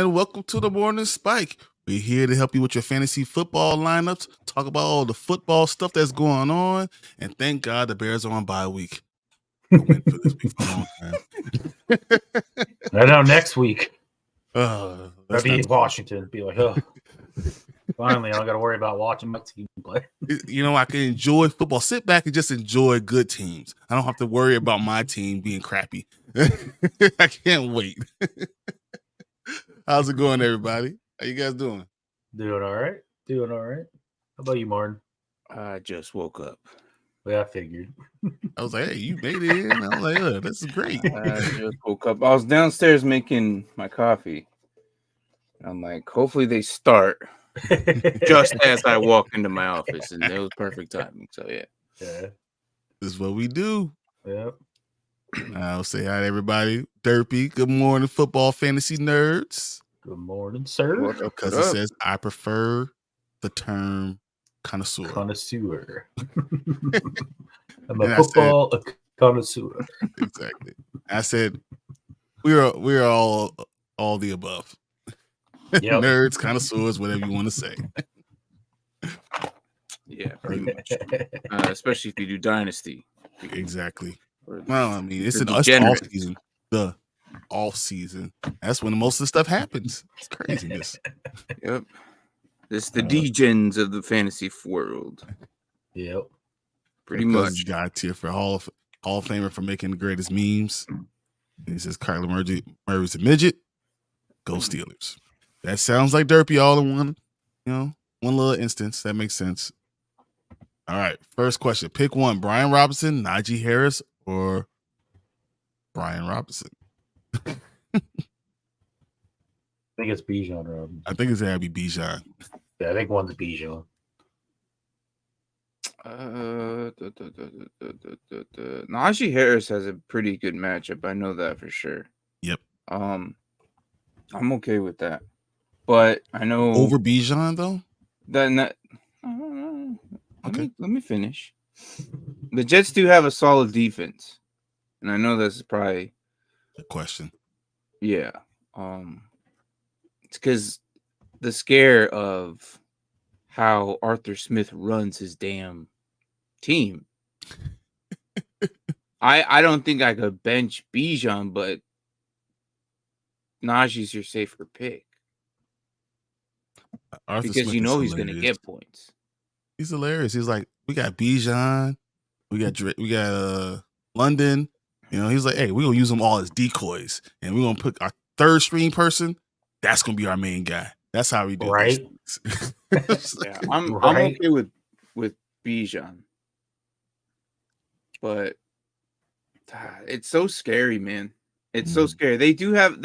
and welcome to the Morning Spike. We're here to help you with your fantasy football lineups, talk about all the football stuff that's going on, and thank God the Bears are on bye week. We'll win for this week for a long time. I know next week. I'll be in Washington. Be like, oh, finally, I don't got to worry about watching my team play. You know, I can enjoy football. Sit back and just enjoy good teams. I don't have to worry about my team being crappy. I can't wait. How's it going, everybody? How you guys doing? Doing all right. How about you, Martin? I just woke up. Well, I figured. I was like, hey, you made it in. I was like, oh, this is great. I just woke up. I was downstairs making my coffee. I'm like, hopefully they start just as I walk into my office, and it was perfect timing. So, yeah. This is what we do. Yep. I'll say hi to everybody. Derpy, good morning, football fantasy nerds. Good morning, sir. Because it says I prefer the term connoisseur. I'm a football connoisseur. Exactly. I said we're all the above. Yep. Nerds, connoisseurs, whatever you want to say. Yeah, pretty much. Especially if you do Dynasty. Exactly. Well, I mean, it's all season. The off season. That's when most of the stuff happens. It's craziness. Yep. It's the degens of the fantasy world. Yep. Pretty much. Got here for Hall of Famer for making the greatest memes. And he says Kyler Murray's a midget. Go Steelers. That sounds like Derpy all in one, one little instance. That makes sense. All right. First question. Pick one. Brian Robison, Najee Harris, or Brian Robison? I think it's Bijan, Rob. I think it's going to be Bijan. Yeah, I think one's Bijan. Najee Harris has a pretty good matchup. I know that for sure. Yep. I'm okay with that. But I know over Bijan though. Okay. Let me finish. The Jets do have a solid defense, and I know that's probably a question. Yeah, it's because the scare of how Arthur Smith runs his damn team. I don't think I could bench Bijan, but Najee's your safer pick. Arthur because Smith you know he's going to get points. He's hilarious. He's like, we got Bijan, we got London. He's like, hey, we're gonna use them all as decoys, and we're gonna put our third string person. That's gonna be our main guy. That's how we do it. Right? Yeah, I'm okay with Bijan, but it's so scary, man. It's so scary. They do have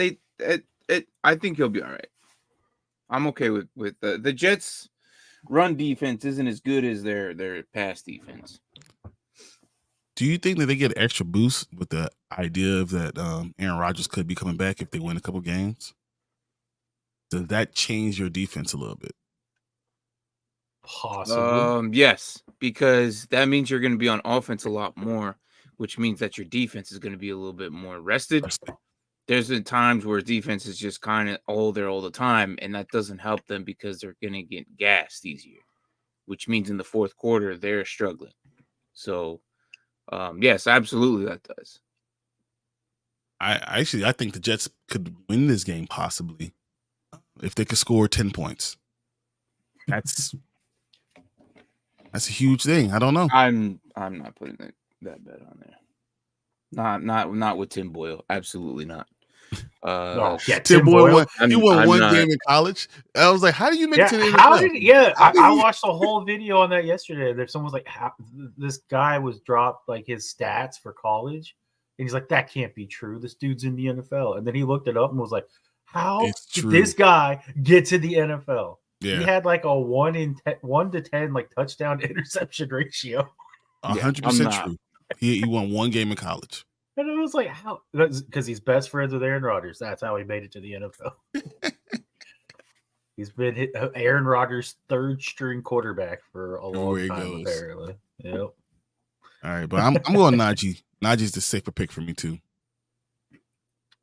I think he'll be all right. I'm okay with the Jets' run defense isn't as good as their pass defense. Do you think that they get an extra boost with the idea of that Aaron Rodgers could be coming back if they win a couple games? Does that change your defense a little bit? Possibly. Yes, because that means you're going to be on offense a lot more, which means that your defense is going to be a little bit more rested. There's been times where defense is just kind of all there all the time, and that doesn't help them because they're going to get gassed easier, which means in the fourth quarter they're struggling. So, yes, absolutely that does. I think the Jets could win this game possibly if they could score 10 points. That's a huge thing. I don't know. I'm not putting that bet on there. Not with Tim Boyle. Absolutely not. Tim Boyle won one game in college. I was like, how do you make it to the NFL? I watched the whole video on that yesterday. There's someone's like, this guy was dropped like his stats for college, and he's like, that can't be true. This dude's in the NFL, and then he looked it up and was like, how did this guy get to the NFL? Yeah. He had like a 1 to 10 like touchdown interception ratio. 100% true. He won one game in college. And it was like, how? Because he's best friends with Aaron Rodgers. That's how he made it to the NFL. He's been Aaron Rodgers' third string quarterback for a long time, apparently. Yep. All right, but I'm going Najee. Najee's the safer pick for me too.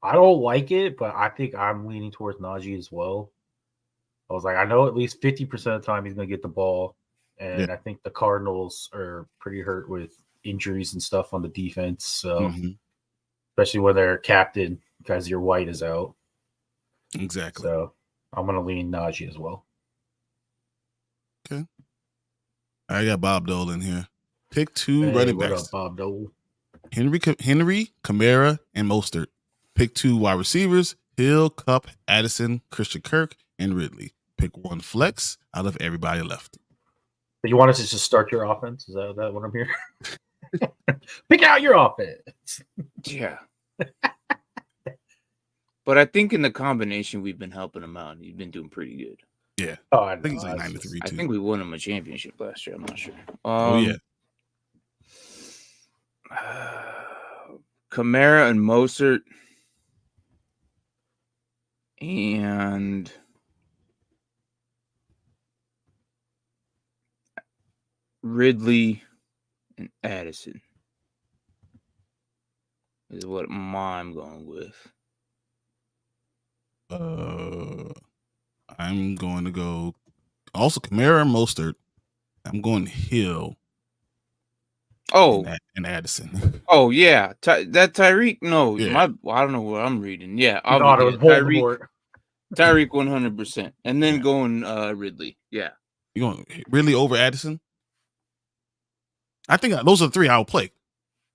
I don't like it, but I think I'm leaning towards Najee as well. I was like, I know at least 50% of the time he's going to get the ball. And I think the Cardinals are pretty hurt with injuries and stuff on the defense. So, especially when their captain, Kaiser White, is out. Exactly. So, I'm going to lean Najee as well. Okay. I got Bob Dole in here. Pick 2 running backs. What up, Bob Dole? Henry, Kamara, and Mostert. Pick 2 wide receivers. Hill, Kupp, Addison, Christian Kirk, and Ridley. Pick 1 flex out of everybody left. So you want us to just start your offense? Is that what I'm hearing? Pick out your offense. Yeah. But I think in the combination, we've been helping him out. He's been doing pretty good. Yeah. Oh, I think he's like 93 I too. think we won him a championship last year. I'm not sure. Oh, yeah. Kamara and Mostert and Ridley and Addison is what I'm going with. I'm going to go also Kamara and Mostert. I'm going Hill. Oh, and Addison. Oh yeah, that Tyreek. No, Yeah. I don't know what I'm reading. Yeah, I thought it was Voldemort. Tyreek 100%, and then going Ridley. Yeah, You going Ridley over Addison? I think those are the 3 I will play.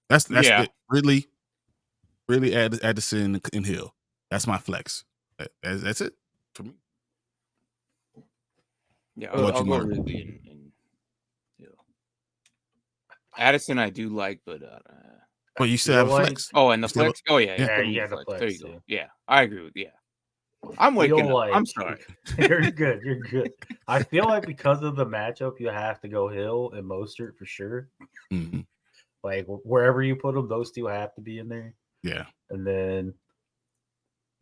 That's it. Ridley, Addison, and Hill. That's my flex. That's it for me. Yeah, I'll go Ridley and Hill. Addison, I do like, but well, you still have a flex. Oh, and the flex. Oh yeah, you got the flex. There you go. Yeah, I agree with. Yeah, I'm waking up. I'm sorry. You're good. You're good. I feel like because of the matchup, you have to go Hill and Mostert for sure. Mm-hmm. Like wherever you put them, those 2 have to be in there. Yeah. And then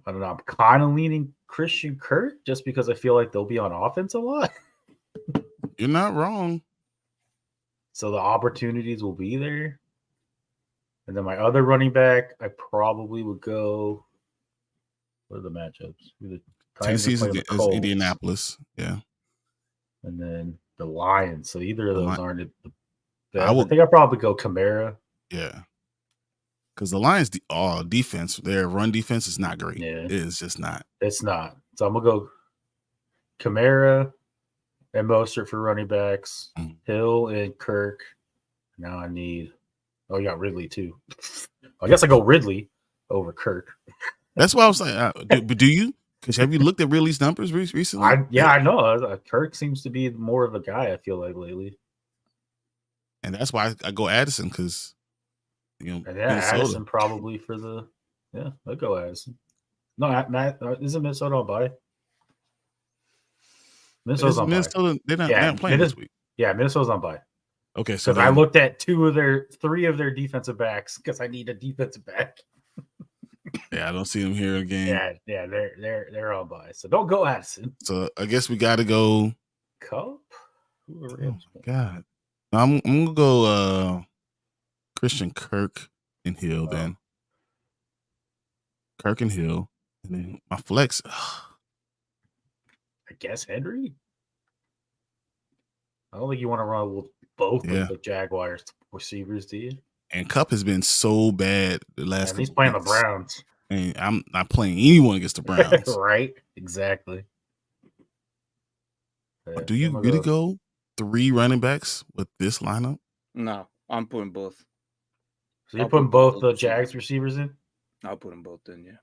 I don't know. I'm kind of leaning Christian Kirk just because I feel like they'll be on offense a lot. You're not wrong. So the opportunities will be there. And then my other running back, I probably would go. What are the matchups? Tennessee's is Indianapolis. Yeah. And then the Lions. So either of those aren't the best. I think I'd probably go Kamara. Yeah. Because the Lions' defense, their run defense is not great. Yeah. It is just not. It's not. So I'm going to go Kamara and Mostert for running backs, Hill and Kirk. Now I need – you got Ridley too. I guess I go Ridley over Kirk. That's why I was like, but do you? Because have you looked at Ridley's numbers recently? I know. Kirk seems to be more of a guy, I feel like, lately. And that's why I go Addison because – Addison probably for the I'll go Addison. No, isn't Minnesota on bye? Minnesota's on bye. They're not playing this week. Yeah, Minnesota's on bye. Okay, so I looked at 3 of their defensive backs because I need a defensive back. Yeah, I don't see them here again. Yeah, they're on bye. So don't go Addison. So I guess we got to go Kupp. Oh my God, I'm gonna go. Christian Kirk and Hill, then Kirk and Hill, and then my flex. I guess Henry. I don't think you want to run with both of the Jaguars receivers, do you? And Kupp has been so bad the last. He's playing the Browns, and I'm not playing anyone against the Browns. Right? Exactly. Do you really go 3 running backs with this lineup? No, I'm putting both. So you're putting both the Jags receivers in? I'll put them both in, yeah.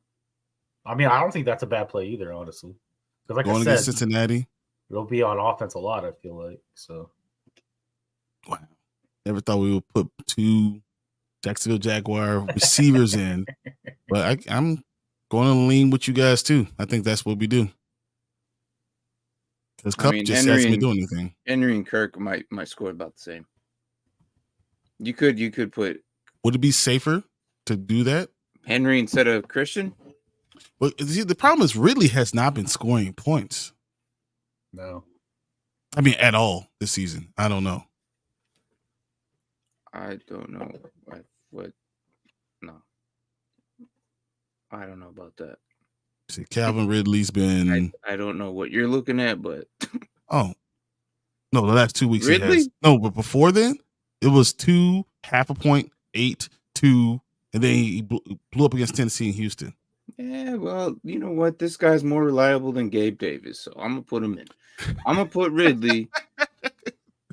I mean, I don't think that's a bad play either, honestly. Because like going I said, against Cincinnati, they'll be on offense a lot, I feel like. So, wow. Never thought we would put 2 Jacksonville Jaguar receivers in. But I'm going to lean with you guys, too. I think that's what we do. Because Kupp just hasn't been doing anything. Henry and Kirk might score about the same. You could put. Would it be safer to do that? Henry instead of Christian? Well, see, the problem is Ridley has not been scoring points. No. I mean, at all this season. I don't know. I don't know. No. I don't know about that. See, Calvin Ridley's been. I don't know what you're looking at, but Oh, no, the last 2 weeks he has. Ridley? No, but before then, it was 2, 0.5 point, 8, 2, and then he blew up against Tennessee and Houston. Yeah, well, you know what? This guy's more reliable than Gabe Davis, so I'm gonna put him in. I'm gonna put Ridley,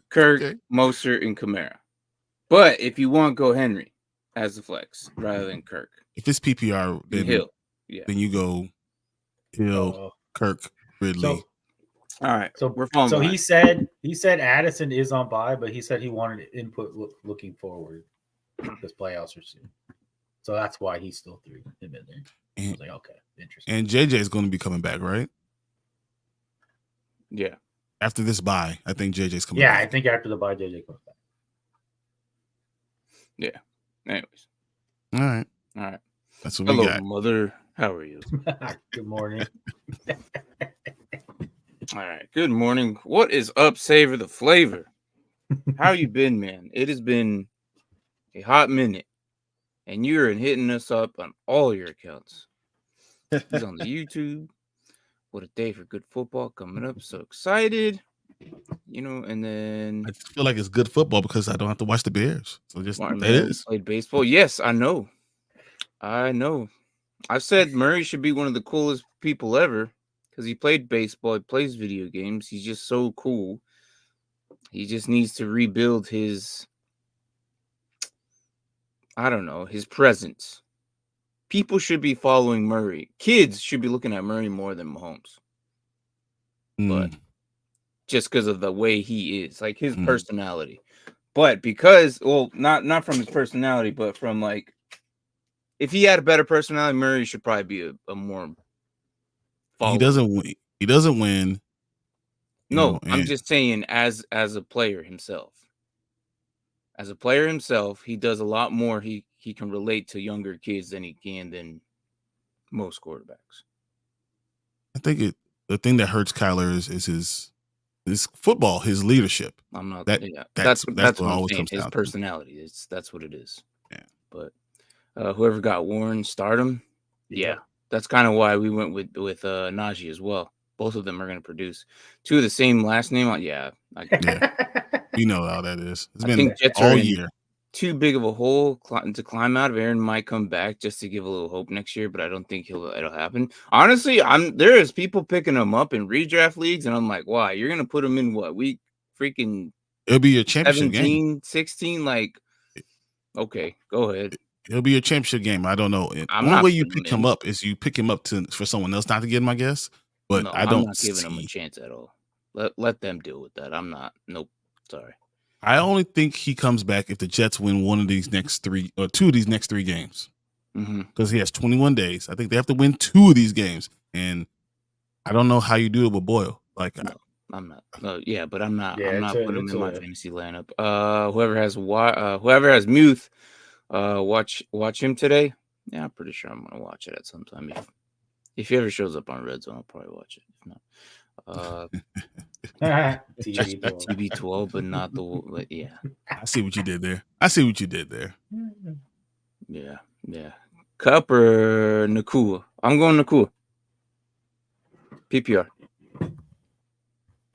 Kirk, Okay. Mostert, and Kamara. But if you want, go Henry as the flex rather than Kirk. If it's PPR, And then Hill. Yeah. then you go Hill, Kirk, Ridley. All right. So we're falling So behind. he said Addison is on bye, but he said he wanted input looking forward because playoffs are soon. So that's why he still threw him in there. I was like, okay, interesting. And JJ is going to be coming back, right? Yeah. After this bye, I think JJ's coming Yeah, back. I think after the bye, JJ comes back. Yeah. Anyways. All right. All right. That's what we Hello, got. mother. How are you? Good morning. All right. Good morning. What is up, Savor the Flavor? How you been, man? It has been a hot minute, and you're hitting us up on all your accounts. He's on the YouTube. What a day for good football coming up. So excited. You know, and then I just feel like it's good football because I don't have to watch the Bears. So just Martin that Mariota is. played baseball. Yes, I know. I've said Murray should be one of the coolest people ever because he played baseball. He plays video games. He's just so cool. He just needs to rebuild his, I don't know, his presence. People should be following Murray. Kids should be looking at Murray more than Mahomes. But just because of the way he is, like his personality. But because, well, not from his personality, but from like, if he had a better personality, Murray should probably be a more follower. He doesn't win. No, I'm just saying as a player himself. As a player himself, he does a lot more. He can relate to younger kids than most quarterbacks. I think the thing that hurts Kyler is his football, his leadership. I'm not. That's what what I'm always saying. comes His down to. personality. That's what it is. Yeah. But whoever got Warren, start him. Yeah. That's kind of why we went with Najee as well. Both of them are going to produce. Two of the same last name. Yeah. You know how that is. It's I been think Jets all are year. Too big of a hole to climb out of. Aaron might come back just to give a little hope next year, but I don't think it'll happen. Honestly, there is people picking him up in redraft leagues, and I'm like, why? You're going to put him in what? Week freaking It'll be your championship 17, game. 16? Like, okay, go ahead. It'll be a championship game. I don't know. The only way you pick him up is you pick him up for someone else not to get him, I guess. But no, I don't I'm not giving him a chance at all. Let them deal with that. I'm not. Nope. Sorry. I only think he comes back if the Jets win one of these next three or two of these next three games. Because he has 21 days. I think they have to win two of these games. And I don't know how you do it with Boyle. Like, no, I'm not. Yeah, but I'm not. Yeah, I'm not putting him in my fantasy lineup. Whoever has Muth, watch him today. Yeah, I'm pretty sure I'm gonna watch it at some time. If he ever shows up on Red Zone, I'll probably watch it. If not, TB12, but not the. But yeah, I see what you did there. Yeah. Kupp or Nacua? I'm going Nacua. PPR.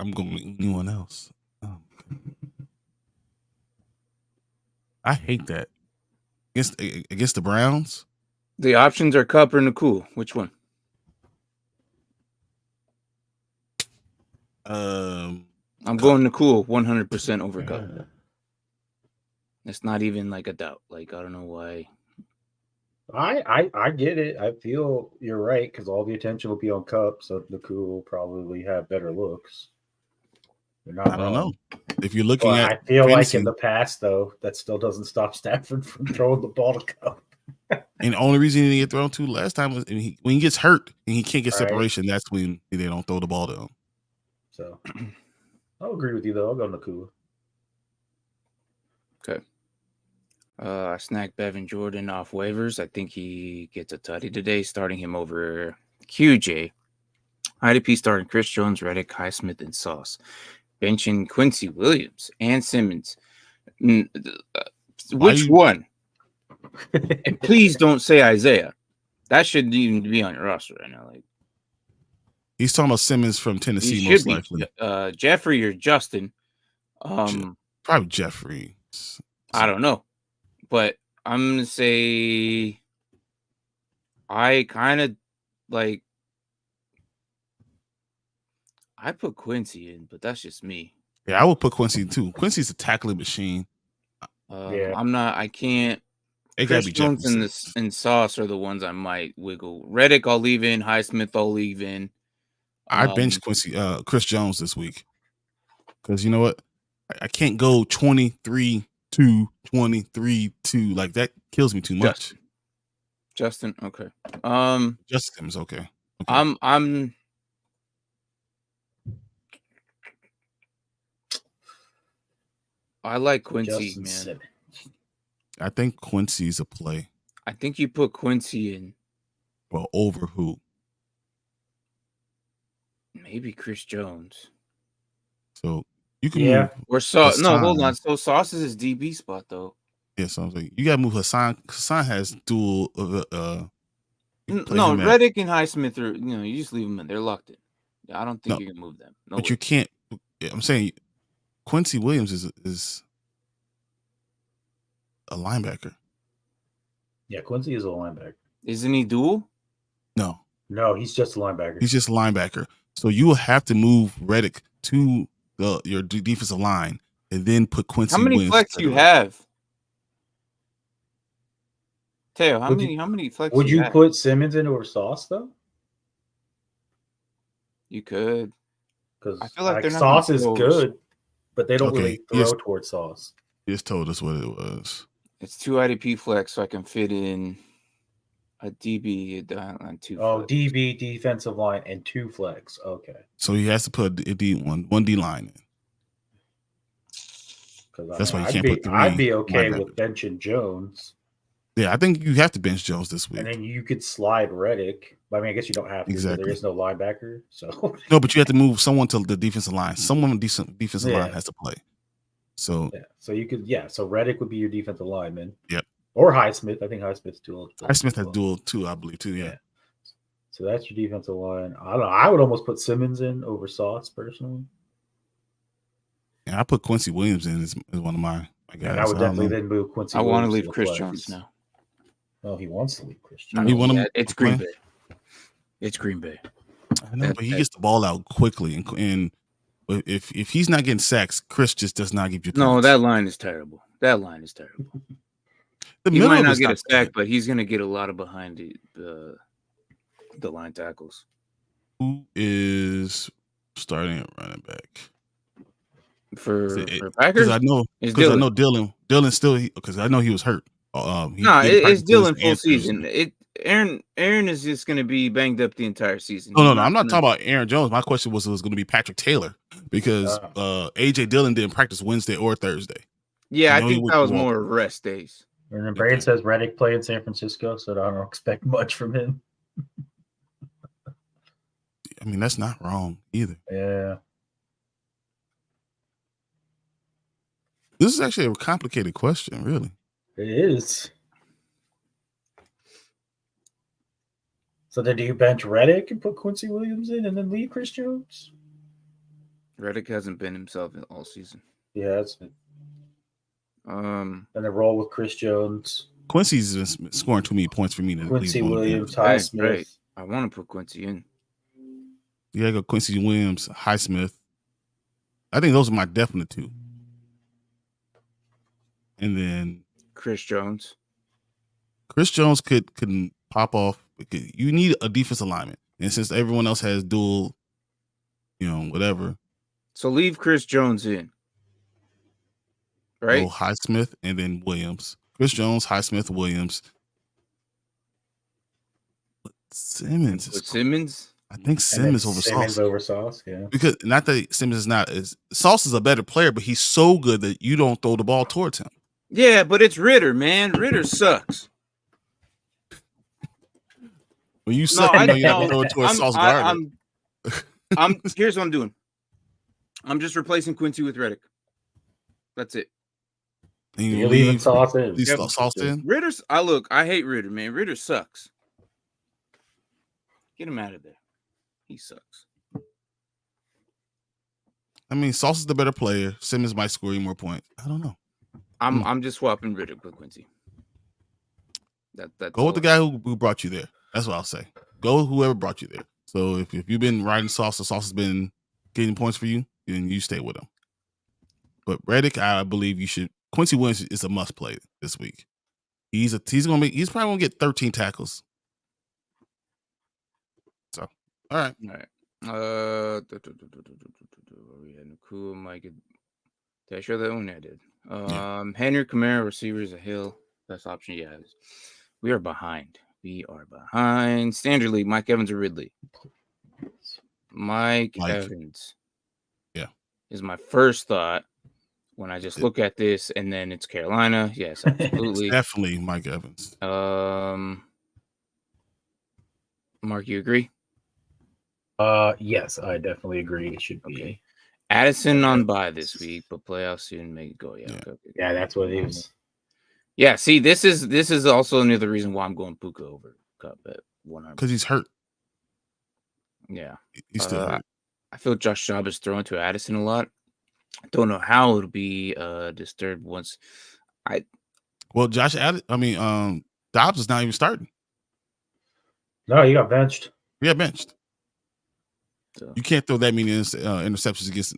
I'm going with anyone else. I hate that. Against the Browns? The options are Kupp or Nacua. Which one? I'm going Nacua 100% over Kupp. It's not even like a doubt. Like, I don't know why. I get it. I feel you're right because all the attention will be on Kupp, so Nacua will probably have better looks. I don't know. If you're looking at, I feel like in the past, though, that still doesn't stop Stafford from throwing the ball to Kupp. And the only reason he didn't get thrown to last time was when he gets hurt and he can't get separation. That's when they don't throw the ball to him. So I'll agree with you, though. I'll go Nacua. Okay. I snagged Bevin Jordan off waivers. I think he gets a tutty today, starting him over QJ. IDP starting Chris Jones, Reddick, Highsmith, and Sauce. Benching Quincy Williams and Simmons. Which one? And please don't say Isaiah. That shouldn't even be on your roster right now. Like He's talking about Simmons from he Tennessee, should most be likely. Jeffrey or Justin. Probably Jeffrey. I don't know, but I'm gonna say I kind of like I put Quincy in, but that's just me. Yeah, I would put Quincy too. Quincy's a tackling machine. Yeah. I'm not. I can't. It Chris gotta be Jones Jefferson. and Sauce are the ones I might wiggle. Reddick I'll leave in. Highsmith I'll leave in. I benched Chris Jones this week because you know what? I can't go 23-2, 23-2. Like that kills me too much. Justin, okay. Justin's okay. I'm I like Quincy, Justin man. Simmons. I think Quincy's a play. I think you put Quincy in. Well, over who? Maybe Chris Jones. So you can move. Or Sauce. No, hold on. So Sauce is his DB spot though. Yeah, so I'm saying you gotta move Hassan. Hassan has dual no, Reddick and Highsmith are, you just leave them in. They're locked in. I don't think you can move them. No but way. you can't. I'm saying Quincy Williams is a linebacker. Yeah, Quincy is a linebacker. Isn't he dual? No, he's just a linebacker. He's just a linebacker. So you will have to move Reddick to your defensive line and then put Quincy. How many Williams flex do you have? Teo, how many flex would you have? put Simmons in over Sauce though? You could. Because I feel like they're not Sauce is good, but they don't really throw towards Sauce. He just told us what it was. It's 2 IDP flex, so I can fit in a DB on 2. Oh, flex. DB, defensive line, and 2 flex. Okay. So he has to put one D line in. That's why you can't put 3. I'd be okay with benching Jones. Yeah, I think you have to bench Jones this week. And then you could slide Reddick. I mean, I guess you don't have to. Exactly. There is no linebacker. So no, but you have to move someone to the defensive line. Someone on defensive line has to play. So so you could So Reddick would be your defensive lineman. Yep. Or Highsmith. I think Highsmith's dual. Highsmith has dual too, I believe too. Yeah. So that's your defensive line. I don't know. I would almost put Simmons in over Sauce personally. Yeah, I put Quincy Williams in as one of my guys. And I would definitely then move Quincy. I want to leave Chris Jones now. Oh, he wants to leave Chris Jones. It's Green Bay. It's Green Bay. I know, but he gets the ball out quickly, and if he's not getting sacks, Chris just does not give you points. No, that line is terrible. He might not get a sack, but he's going to get a lot of behind the line tackles. Who is starting at running back for Packers? I know Dylan still because I know he was hurt. It's Dylan full season. Aaron is just going to be banged up the entire season. No. I'm not talking about Aaron Jones. My question was going to be Patrick Taylor because AJ Dillon didn't practice Wednesday or Thursday. Yeah, I think that was more rest days. And then Brad says Reddick played in San Francisco, so I don't expect much from him. I mean, that's not wrong either. Yeah. This is actually a complicated question, really. It is. So then do you bench Reddick and put Quincy Williams in and then leave Chris Jones? Reddick hasn't been himself all season. He hasn't. And then roll with Chris Jones. Quincy's been scoring too many points for me to Quincy leave Williams, Highsmith. Right. I want to put Quincy in. Yeah, I go Quincy Williams, Highsmith. I think those are my definite 2. And then Chris Jones. Chris Jones could pop off. You need a defensive alignment, and since everyone else has dual, whatever. So leave Chris Jones in. Right? Highsmith and then Williams. Chris Jones, Highsmith, Williams. Simmons? I think Simmons over Sauce. Simmons over Sauce, yeah. Because not that Simmons is not Sauce is a better player, but he's so good that you don't throw the ball towards him. Yeah, but it's Ritter, man. Ritter sucks. When you suck, you have to throw it towards Sauce Gardner. Here's what I'm doing. I'm just replacing Quincy with Reddick. That's it. You're leaving Sauce in. Sauce in? I hate Ritter, man. Ritter sucks. Get him out of there. He sucks. I mean, Sauce is the better player. Simmons might score you more points. I don't know. I'm just swapping Riddick with Quincy. That's Go with the guy who brought you there. That's what I'll say. Go with whoever brought you there. So if you've been riding Sauce, the Sauce has been getting points for you, then you stay with him. But Reddick, I believe you should. Quincy Williams is a must play this week. He's probably gonna get 13 tackles. So all right. We had Nacua, Mike. Did I show that one? I did. Henry, Kamara, receivers, a Hill. Best option. Yeah. We are behind. Standard league. Mike Evans or Ridley. Mike Evans. Yeah. Is my first thought when I just look at this, and then it's Carolina. Yes, absolutely. Definitely Mike Evans. Mark, you agree? Yes, I definitely agree. It should be. Okay. Addison on bye this week, but playoffs soon make it go. Yeah. Yeah. Okay. Yeah, that's what it is. Yeah, see, this is also another reason why I'm going Puka over Kupp at 100. Because he's hurt. Yeah. He's still hurt. I feel Josh Dobbs is throwing to Addison a lot. I don't know how it'll be disturbed once Dobbs is not even starting. No, he got benched. Yeah, benched. So. You can't throw that many interceptions against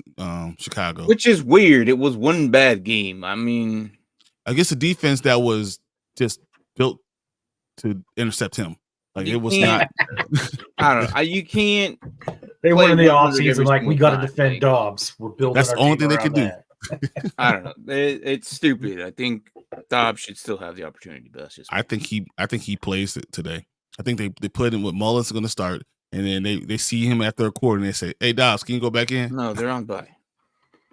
Chicago. Which is weird. It was one bad game. I mean, against a defense that was just built to intercept him. Like it was not. I don't know. You can't. They went in the offseason like we got to defend Dobbs. We're building. That's the only thing they could do. I don't know. It's stupid. I think Dobbs should still have the opportunity, but that's just. I think he plays it today. I think they put him with Mullins going to start, and then they see him after a quarter and they say, "Hey Dobbs, can you go back in?" No, they're on bye.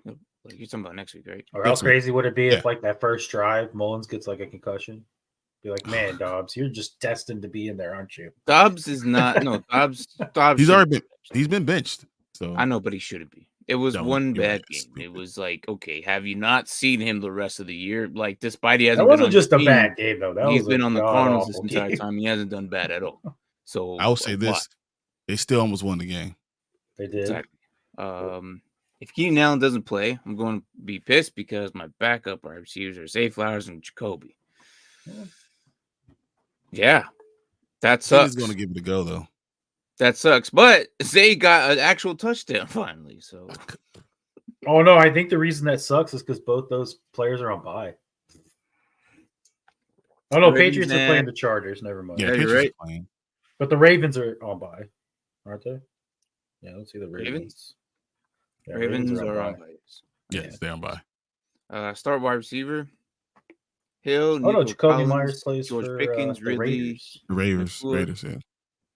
Like you're talking about next week, right? Or how crazy would it be if like that first drive Mullins gets like a concussion? Be like, man, Dobbs, you're just destined to be in there, aren't you? Dobbs is not. No, Dobbs. He's been benched. So I know, but he shouldn't be. It was one bad game. It was like, okay, have you not seen him the rest of the year? Like, despite he hasn't. That wasn't just a bad game though. He's been on the Cardinals this entire time. He hasn't done bad at all. So I will say this: they still almost won the game. They did. Exactly. If Keenan Allen doesn't play, I'm going to be pissed because my backup wide receivers are Zay Flowers and Jacoby. Yeah, that sucks. He's going to give it a go though. That sucks, but Zay got an actual touchdown finally. So, oh no, I think the reason that sucks is because both those players are on bye. Oh no, Patriots are playing the Chargers. Never mind. Yeah, you're right. Playing. But the Ravens are on bye, aren't they? Yeah, let's see the Ravens. Yeah, Ravens are on bye. Yes, they're on bye. Start wide receiver. Hill. Oh no, Jacoby Myers plays George for Pickens, Ridley, Raiders, yeah.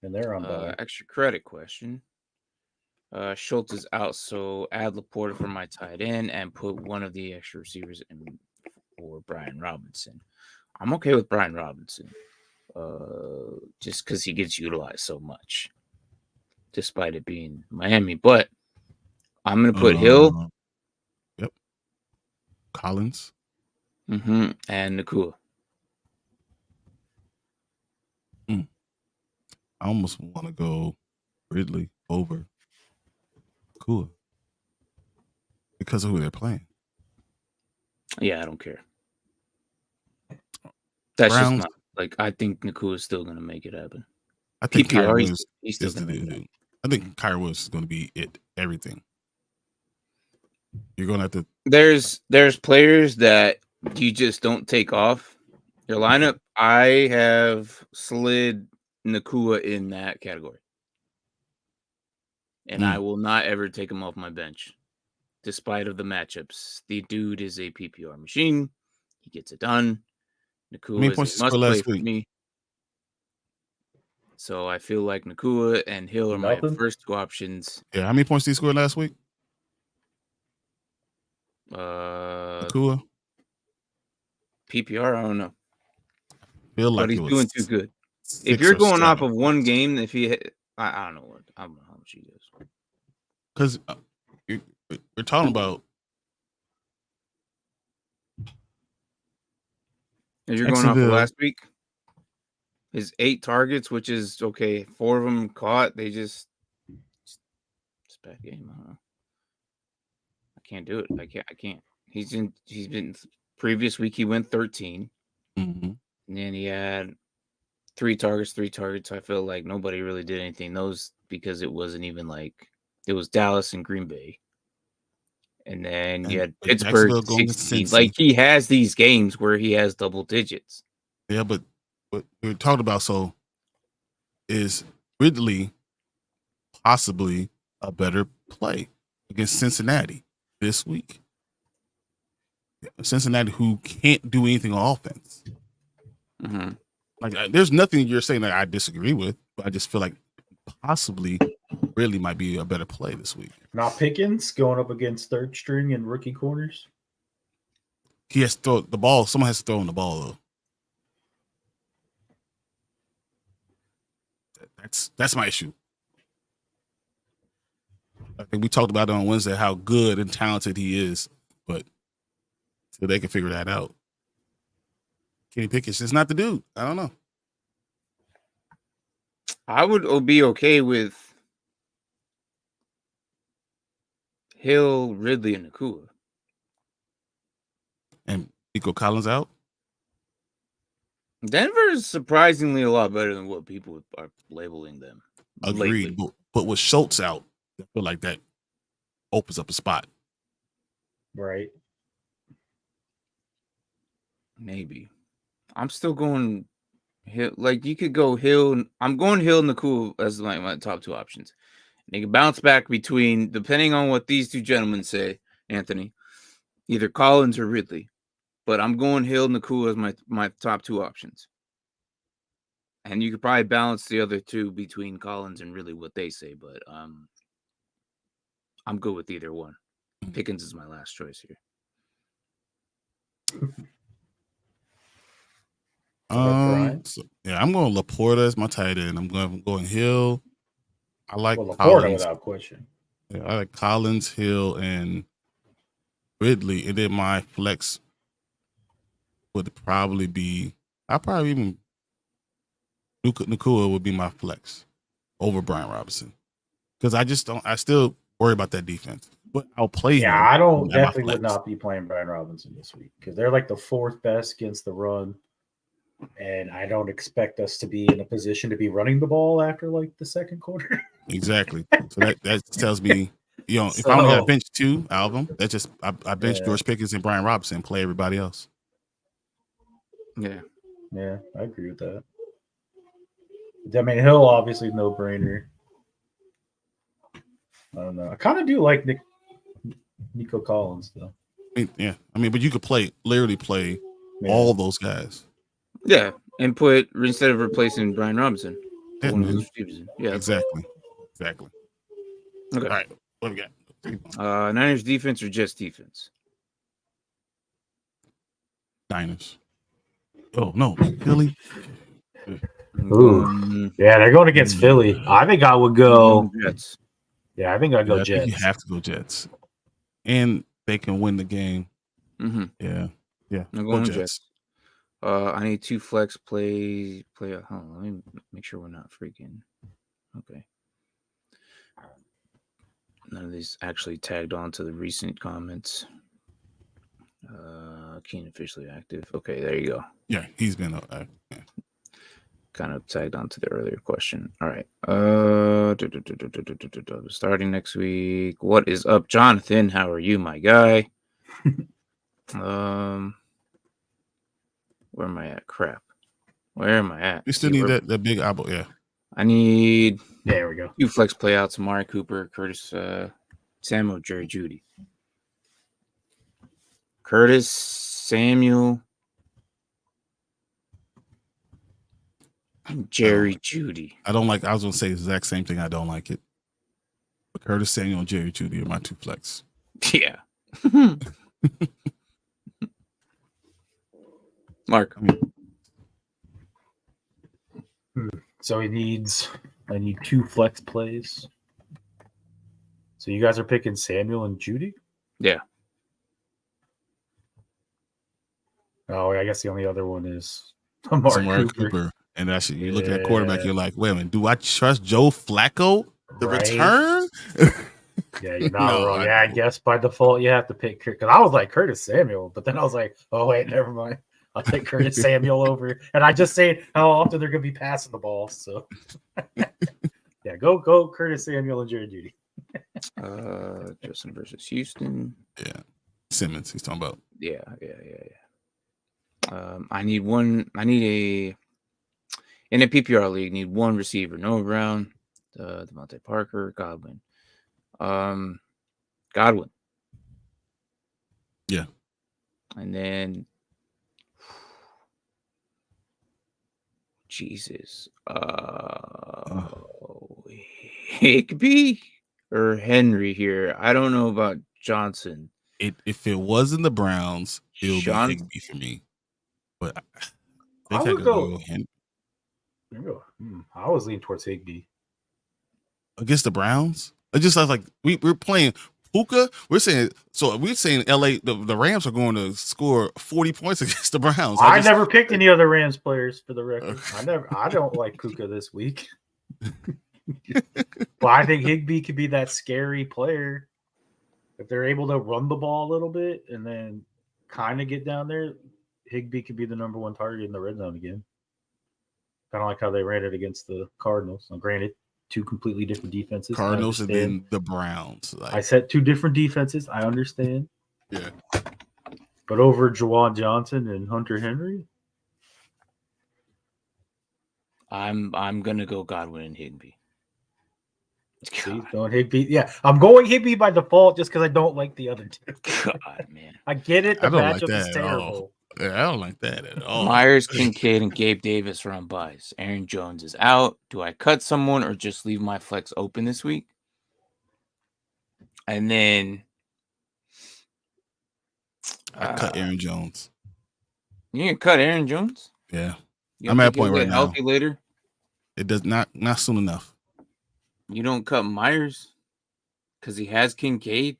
And they're on bye. Extra credit question. Schultz is out, so add Laporta for my tight end and put one of the extra receivers in for Brian Robinson. I'm okay with Brian Robinson, just because he gets utilized so much, despite it being Miami. But I'm gonna put Hill. Yep. Collins. And Nacua. I almost want to go Ridley over Nacua because of who they're playing. Yeah, I don't care. That's Browns, just not like I think Nacua is still going to make it happen. I think PPR, he's still going to make it happen. I think Kyrie Willis is going to be everything. You're going to have to. There's players that you just don't take off your lineup. I have slid Nacua in that category. And I will not ever take him off my bench, despite of the matchups. The dude is a PPR machine. He gets it done. Nacua is a must play for me. So I feel like Nacua and Hill are my first two options. Yeah, how many points did he score last week? Nacua. PPR, I don't know. Feel like but he's doing too good. If you're going off of one game, if he, I don't know how much he does. Because we're talking about. If you're going off of last week, His 8 targets, which is okay, 4 of them caught. It's a bad game. I don't know. I can't do it. I can't. He's been previous week he went 13. Mm-hmm. And then he had 3 targets. I feel like nobody really did anything. Those because it wasn't even like it was Dallas and Green Bay. And then you had Pittsburgh Jacksonville going to 16. Cincy. Like he has these games where he has double digits. Yeah, but what we talked about, so is Ridley possibly a better play against Cincinnati this week? Cincinnati, who can't do anything on offense. Mm-hmm. Like, there's nothing you're saying that I disagree with, but I just feel like possibly Ridley might be a better play this week. Not Pickens going up against third string and rookie corners. He has to throw the ball. Someone has to throw in the ball, though. That's my issue. I think we talked about it on Wednesday how good and talented he is, but so they can figure that out. Kenny Pickett's just not the dude. I don't know. I would be okay with Hill, Ridley, and Nacua. And Nico Collins out. Denver is surprisingly a lot better than what people are labeling them. Agreed. But with Schultz out, I feel like that opens up a spot. Right. Maybe. I'm still going Hill. Like you could go Hill. I'm going Hill and Nacua as like my top 2 options. And you can bounce back between, depending on what these 2 gentlemen say, Anthony, either Collins or Ridley. But I'm going Hill and Nacua as my top 2 options. And you could probably balance the other 2 between Collins and Ridley, what they say. But I'm good with either one. Pickens is my last choice here. I'm going Laporta as my tight end. I'm going Hill. I like Laporta Collins without question. Yeah, I like Collins, Hill, and Ridley, and then my flex would probably be. Nacua would be my flex over Brian Robison because I still worry about that defense. But I'll play him. Yeah, I definitely would not be playing Brian Robinson this week because they're like the 4th best against the run. And I don't expect us to be in a position to be running the ball after like the second quarter. Exactly. So that tells me, if I only got bench 2 out of them, that's just I bench George Pickens and Brian Robinson and play everybody else. Yeah, I agree with that. I mean, Hill obviously no brainer. I don't know. I kind of do like Nico Collins though. But you could literally play all those guys. Yeah, and instead of replacing Brian Robinson. Yeah, exactly. Okay. All right, what we got? Niners defense or Jets defense? Niners. Oh no, Philly. Ooh. Yeah, they're going against Philly. I think I would go Jets. Yeah, I think I'd go Jets. You have to go Jets, and they can win the game. Mm-hmm. Yeah. I'm going Jets. I need 2 flex play. Hold on, let me make sure we're not freaking. Okay. None of these actually tagged on to the recent comments. Keen officially active. Okay, there you go. Yeah, he's been kind of tagged on to the earlier question. All right. Starting next week. What is up, Jonathan? How are you, my guy? Where am I at? Crap. Where am I at? You still need that big eyeball, yeah. I need there we go. 2 flex playouts, Amari Cooper, Curtis Samuel, Jerry Jeudy. Curtis Samuel, Jerry Jeudy. I don't like. I was gonna say the exact same thing. I don't like it. But Curtis Samuel and Jerry Jeudy are my 2 flex. Yeah. Mark. So I need 2 flex plays. So you guys are picking Samuel and Jeudy? Yeah. Oh, I guess the only other one is Amari Cooper. And actually, you look at quarterback, you're like, wait a minute, do I trust Joe Flacco to return? Yeah, you're not No, wrong. I Yeah, I don't. guess by default you have to pick Kirk. Because I was like Curtis Samuel, but then I was like, oh wait, never mind. I'll take Curtis Samuel over. And I just say how often they're going to be passing the ball. So yeah, go Curtis Samuel and Jerry Jeudy. Justin versus Houston. Yeah, Simmons. He's talking about. Yeah. I need in a PPR league. Need one receiver. Noah Brown, Devontae Parker, Godwin. Godwin. Yeah. And then Jesus. Higbee or Henry here. I don't know about Johnson. If it wasn't the Browns, it would be Johnson. Higbee for me. But I I would go go. I was leaning towards Higbee against the Browns. It just sounds like we're playing Puka. We're saying LA the Rams are going to score 40 points against the Browns. I never picked any other Rams players for the record. I don't like Puka this week. Well, I think Higbee could be that scary player if they're able to run the ball a little bit and then kind of get down there. Higbee could be the number one target in the red zone again. Kind of like how they ran it against the Cardinals. Now, granted, two completely different defenses. Cardinals and then the Browns. I said two different defenses. I understand. Yeah. But over Juwan Johnson and Hunter Henry? I'm gonna go Godwin and Higbee. See, going Higbee. Yeah, I'm going Higbee by default just because I don't like the other two. God, man. I get it. The matchup is terrible. Yeah, I don't like that at all. Myers, Kincaid, and Gabe Davis are on buys. Aaron Jones is out. Do I cut someone or just leave my flex open this week? And then I cut Aaron Jones. You can cut Aaron Jones? Yeah. I'm at a point right now. Healthy later? It does not soon enough. You don't cut Myers because he has Kincaid.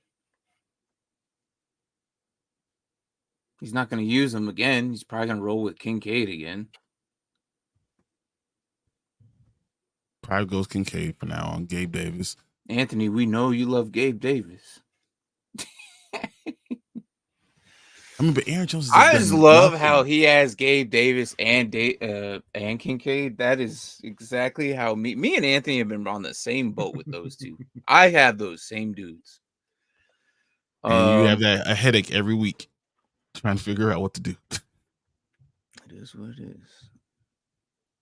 He's not going to use him again. He's probably going to roll with Kincaid again. Probably goes Kincaid for now on Gabe Davis. Anthony, we know you love Gabe Davis. I mean, but Aaron Jones is I just love how he has Gabe Davis and Kincaid. That is exactly how me and Anthony have been on the same boat with those two. I have those same dudes. And you have a headache every week trying to figure out what to do. It is what it is.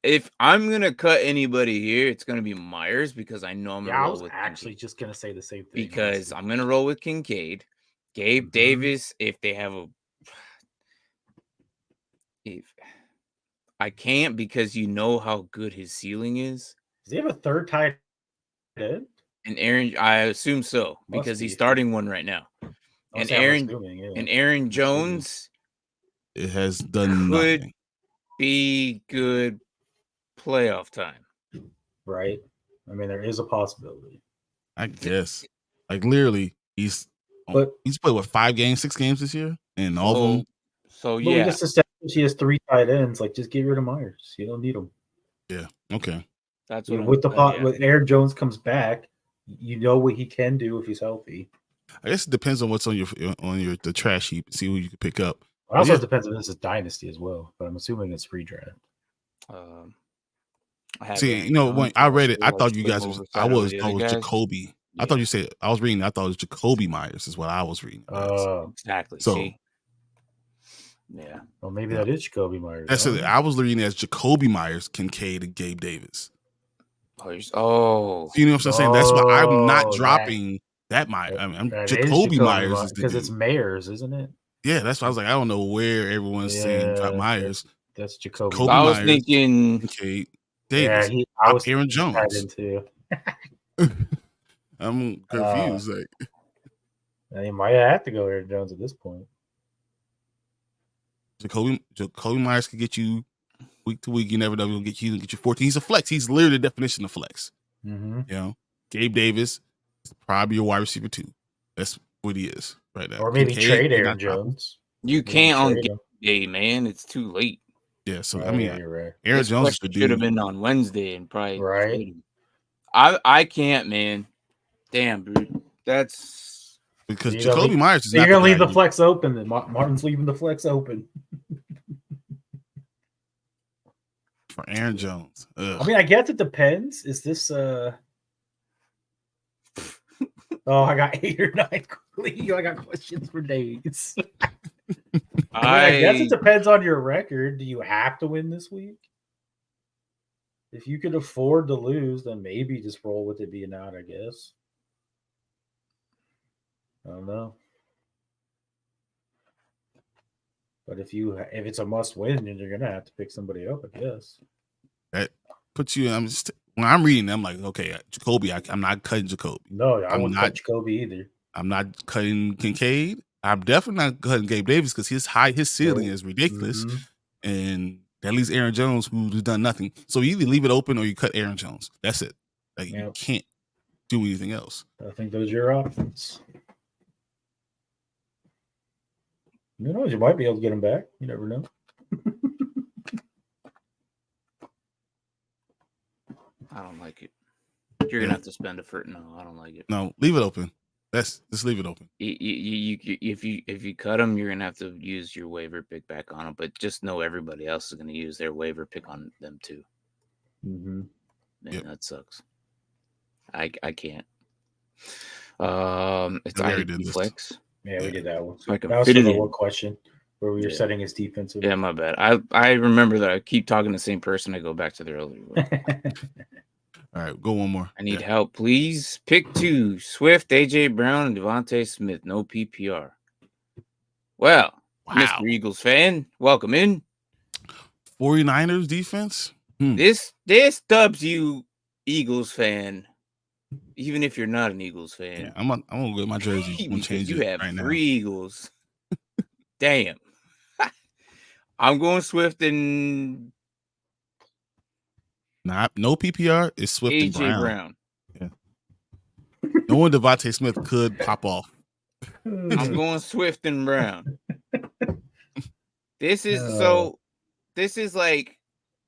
If I'm gonna cut anybody here, it's gonna be Myers because I know I'm gonna roll with actually just gonna say the same thing. Because I'm gonna roll with Kincaid. Gabe Davis, if they have I can't because you know how good his ceiling is. Does he have a third tight end? And Aaron, I assume so because he's starting one right now. And Aaron Jones, it has done nothing. Be good playoff time, right? I mean, there is a possibility. I guess, like literally, he's played what 5 games, 6 games this year, and all of them. So yeah, just established he has 3 tight ends. Like, just get rid of Myers. You don't need him. Yeah. Okay. That's what with Aaron Jones comes back. You know what he can do if he's healthy. I guess it depends on what's on the trash heap. See who you can pick up. It also depends on this is Dynasty as well, but I'm assuming it's redraft. See, when I read it, I thought you guys I was Jacoby. Yeah. I thought you said I thought it was Jacoby Myers is what I was reading. Exactly. So, yeah. Well, maybe that is Jacoby Myers. That's it. I was reading as Jacoby Myers, Kincaid, and Gabe Davis. Oh, you know what I'm saying? That's why I'm not dropping that Myers. I mean, Jacoby Myers because it's Mayers, isn't it? Yeah, that's why I was like, I don't know where everyone's saying drop Myers. That's Jacoby. I was thinking Kincaid, Davis. Yeah, I was Aaron Jones. I'm confused. He might have to go Aaron Jones at this point. Jacoby Myers could get you week to week. You never know. He'll get you 14. He's a flex. He's literally the definition of flex. Mm-hmm. Gabe Davis is probably your wide receiver 2. That's what he is right now. Or maybe trade Aaron Jones. You can't on Gabe, man. It's too late. Yeah, so Oh, I mean, yeah, you're right. Aaron This Jones is the question should have dude. been on Wednesday and probably Right. played him. I can't, man. Damn, dude. That's Because You're gonna Jacoby leave- Myers is So not you're gonna the leave guy the flex open. Then Martin's leaving the flex open. for Aaron Jones. Ugh. I mean, I guess it depends. Is this Oh, I got 8 or 9. I got questions for days. I guess it depends on your record. Do you have to win this week? If you could afford to lose, then maybe just roll with it being out, I guess. I don't know. But if it's a must win, then you're gonna have to pick somebody up, I guess. That puts you. When I'm reading, I'm like, okay, Jacoby. I'm not cutting Jacoby. No, I wouldn't cut Jacoby either. I'm not cutting Kincaid. I'm definitely not cutting Gabe Davis because his ceiling is ridiculous, and that leaves Aaron Jones, who's done nothing. So you either leave it open or you cut Aaron Jones. That's it. Like you can't do anything else. I think those are your options. Who knows? You might be able to get him back. You never know. I don't like it. You're gonna have to spend a for no. I don't like it. No, leave it open. Just leave it open. If you cut him, you're gonna have to use your waiver pick back on him. But just know everybody else is gonna use their waiver pick on them too. Mm-hmm. Man, that sucks. I can't. It's IDP flex. Yeah, we did that one. So that was for the one question where we were setting his defensive. Yeah, my bad. I remember that I keep talking to the same person. I go back to the earlier one. All right, go one more. I need help, please. Pick 2: Swift, AJ Brown, and Devontae Smith. No PPR. Well, Mr. Eagles fan, welcome in. 49ers defense. This dubs you, Eagles fan. Even if you're not an Eagles fan, yeah, I'm gonna get my jersey. I'm gonna change you it have right 3 now. Eagles. Damn. I'm going Swift and no PPR is Swift AJ and Brown. Yeah. No one Devontae Smith could pop off. I'm going Swift and Brown. This is like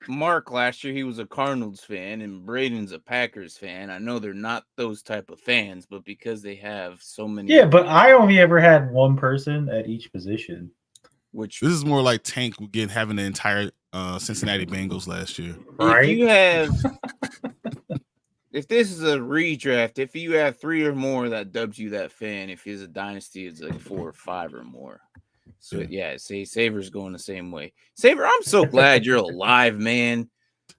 Mark last year. He was a Cardinals fan and Braden's a Packers fan. I know they're not those type of fans, but because they have so many. Yeah, but I only ever had one person at each position. Which this is more like Tank having the entire Cincinnati Bengals last year. Right? If you have, if this is a redraft, if you have 3 or more, that dubs you that fan. If it's a dynasty, it's like 4 or 5 or more. So say Saver's going the same way. Saver, I'm so glad you're alive, man.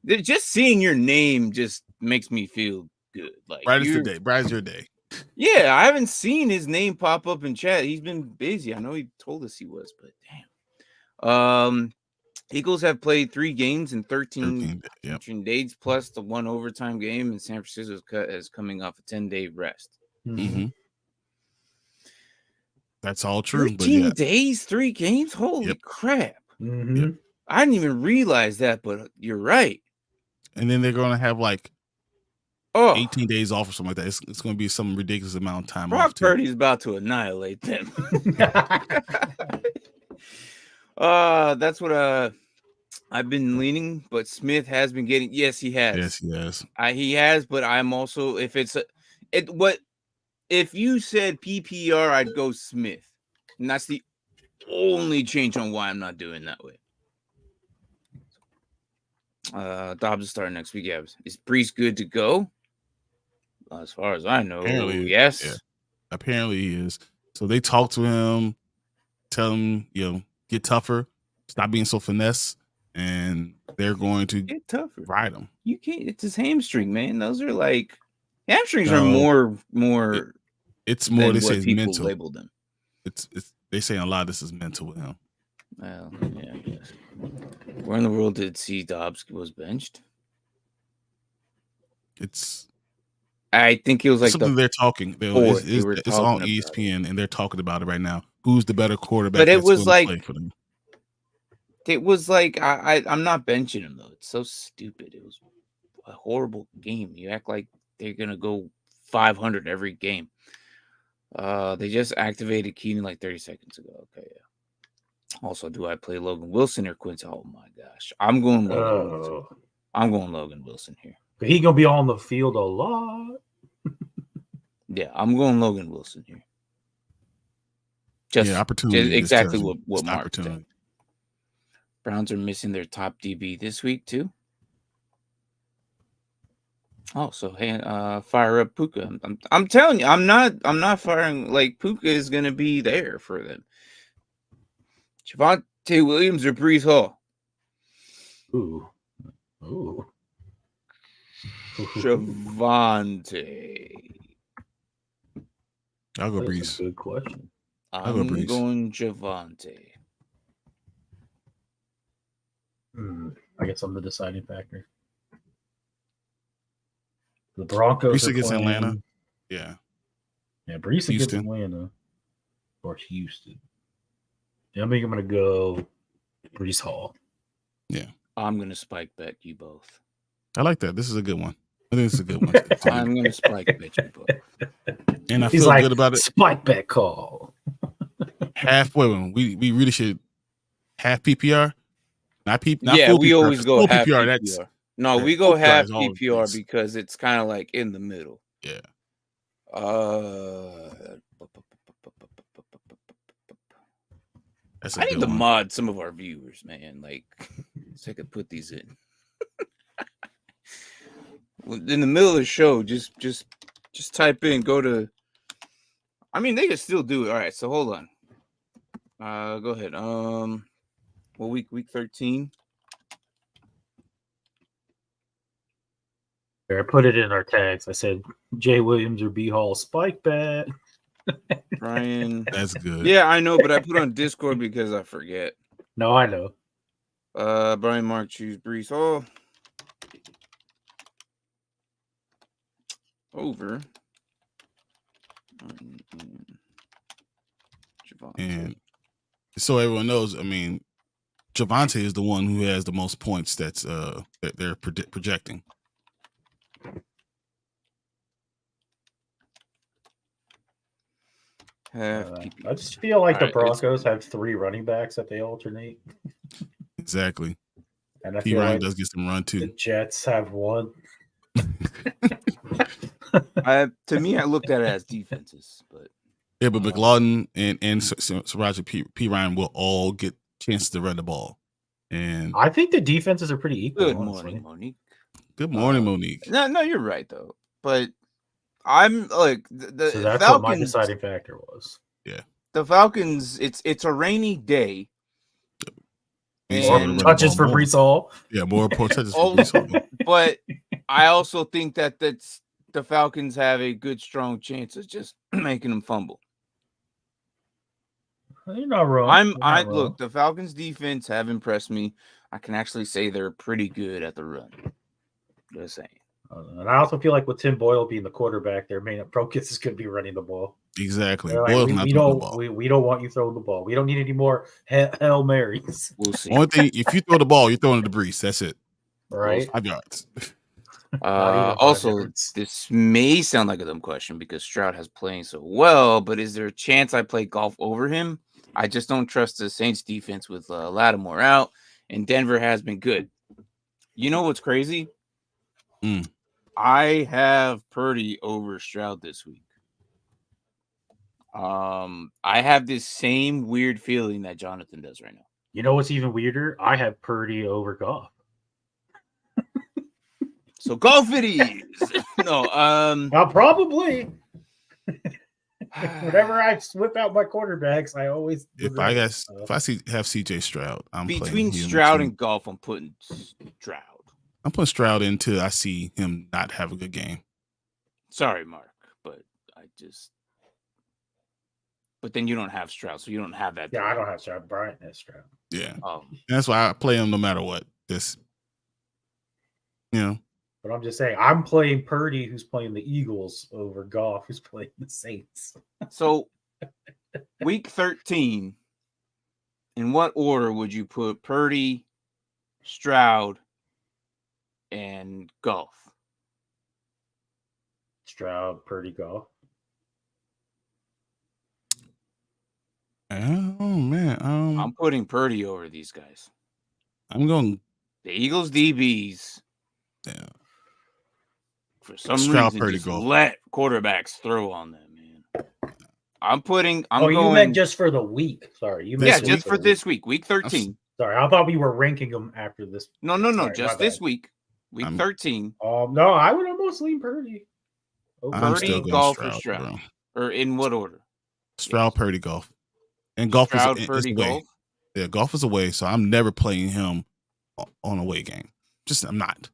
Just seeing your name just makes me feel good. Like Bright's your day. Yeah, I haven't seen his name pop up in chat. He's been busy. I know he told us he was, but damn. Eagles have played 3 games in 13 days plus the 1 overtime game, and San Francisco is coming off a 10-day rest. Mm-hmm. That's all true. 13 days, 3 games? Holy crap. Mm-hmm. Yep. I didn't even realize that, but you're right. And then they're going to have 18 days off or something like that. It's going to be some ridiculous amount of time Brock off. Purdy's about to annihilate them. That's what I've been leaning, but Smith has been getting. Yes, he has. Yes, he has. He has, but I'm also if you said PPR, I'd go Smith, and that's the only change on why I'm not doing that way. Dobbs is starting next week. Yeah, is Brees good to go? As far as I know, apparently, yes. Yeah. Apparently he is. So they talk to him, tell him, get tougher, stop being so finesse, and they're going to get tougher. Ride him. You can't. It's his hamstring, man. Those are like hamstrings are more. It's more. They what say it's people mental. label them. It's. They say a lot of this is mental with him. Well, yeah, I guess. Where in the world did C Dobbs was benched? I think he was like something they're talking. It's on ESPN, and they're talking about it right now. Who's the better quarterback? But it was like play for them? It was like I'm not benching him though. It's so stupid. It was a horrible game. You act like they're gonna go 500 every game. They just activated Keenan like 30 seconds ago. Okay, yeah. Also, do I play Logan Wilson or Quincy? Oh my gosh, I'm going Logan Wilson. I'm going Logan Wilson here. He gonna be on the field a lot. Yeah, I'm going Logan Wilson here. Just opportunity. Exactly what Mark opportunity. said. Browns are missing their top DB this week too. Oh, so fire up Puka. I'm telling you, I'm not firing. Like, Puka is gonna be there for them. Javonte Williams or Breece Hall? Ooh. Javonte. I'll go Breece. That's a good question. I'm going Javonte. I guess I'm the deciding factor. The Broncos Breece are against playing. Atlanta. Yeah, Breece against Atlanta or Houston. I think I'm going to go Breece Hall. Yeah. I'm going to spike bet you both. I like that. This is a good one. I think it's a good one. I'm going to spike bet you both. And I feel good about it. Spike bet call. Halfway when we really should half PPR. Not yeah, full we PPR, always go half PPR. We go half PPR because it's kind of like in the middle. Yeah. I need to mod some of our viewers, man. Like, so I could put these in. In the middle of the show, just type in, go to. I mean, they can still do it. All right, so hold on. Go ahead. Week 13. I put it in our tags. I said Jay Williams or B Hall spike bet. Brian, that's good. Yeah, I know, but I put on Discord because I forget. No, I know. Brian Mark choose Breece Hall over Javonte. And so everyone knows, I mean, Javonte is the one who has the most points that they're projecting. I just feel like the Broncos have 3 running backs that they alternate. Exactly. And I feel Ryan like does get some run too. The Jets have 1. To me, I looked at it as defenses, but yeah, but McLaughlin and Saraja P. Ryan will all get chances to run the ball. And I think the defenses are pretty equal. Good morning, Monique. Good morning, Monique. No, you're right though. But I'm like the so that's Falcons, what my deciding factor was. Yeah, the Falcons. It's a rainy day. More touches for Breece Hall. Yeah, more touches for Breece Hall. But I also think that the Falcons have a good, strong chance of just making them fumble. You're not wrong. Look, the Falcons defense have impressed me. I can actually say they're pretty good at the run. Just saying. And I also feel like with Tim Boyle being the quarterback, their main focus is going to be running the ball. Exactly. Like, we don't want you throwing the ball. We don't need any more Hail Marys. We'll see. Only thing, if you throw the ball, you're throwing it to Breece. That's it. Right. 5 yards. Also, this may sound like a dumb question because Stroud has playing so well, but is there a chance I play Goff over him? I just don't trust the Saints defense with Lattimore out, and Denver has been good. You know what's crazy? I have Purdy over Stroud this week. I have this same weird feeling that Jonathan does right now. You know what's even weirder? I have Purdy over Goff. So Goff it is. No, probably. Whenever I whip out my quarterbacks, I always have CJ Stroud, I'm between Stroud and Goff. I'm putting Stroud. I'm putting Stroud until I see him not have a good game. Sorry, Mark, but but then you don't have Stroud, so you don't have that. Yeah, I don't have Stroud. Brian has Stroud. Yeah, that's why I play him no matter what. But I'm just saying, I'm playing Purdy, who's playing the Eagles, over Goff, who's playing the Saints. So, week 13, in what order would you put Purdy, Stroud, and Goff? Stroud, Purdy, Goff. Oh man, I'm putting Purdy over these guys. I'm going the Eagles DBs. Yeah. For some Stroud, reason, Purdy, just Goff. let quarterbacks throw on them, man. I'm going. You meant just for the week. Sorry, you meant just for this week, week 13. Sorry, I thought we were ranking them after this. No, sorry, just this week, week 13. No, I would almost lean Purdy. I'm still going Goff, Stroud, or Stroud, bro. or in what order? Stroud, Purdy, Goff, and Goff Stroud, is Purdy, away. Goff. Yeah, Goff is away, so I'm never playing him on a away game. I'm not.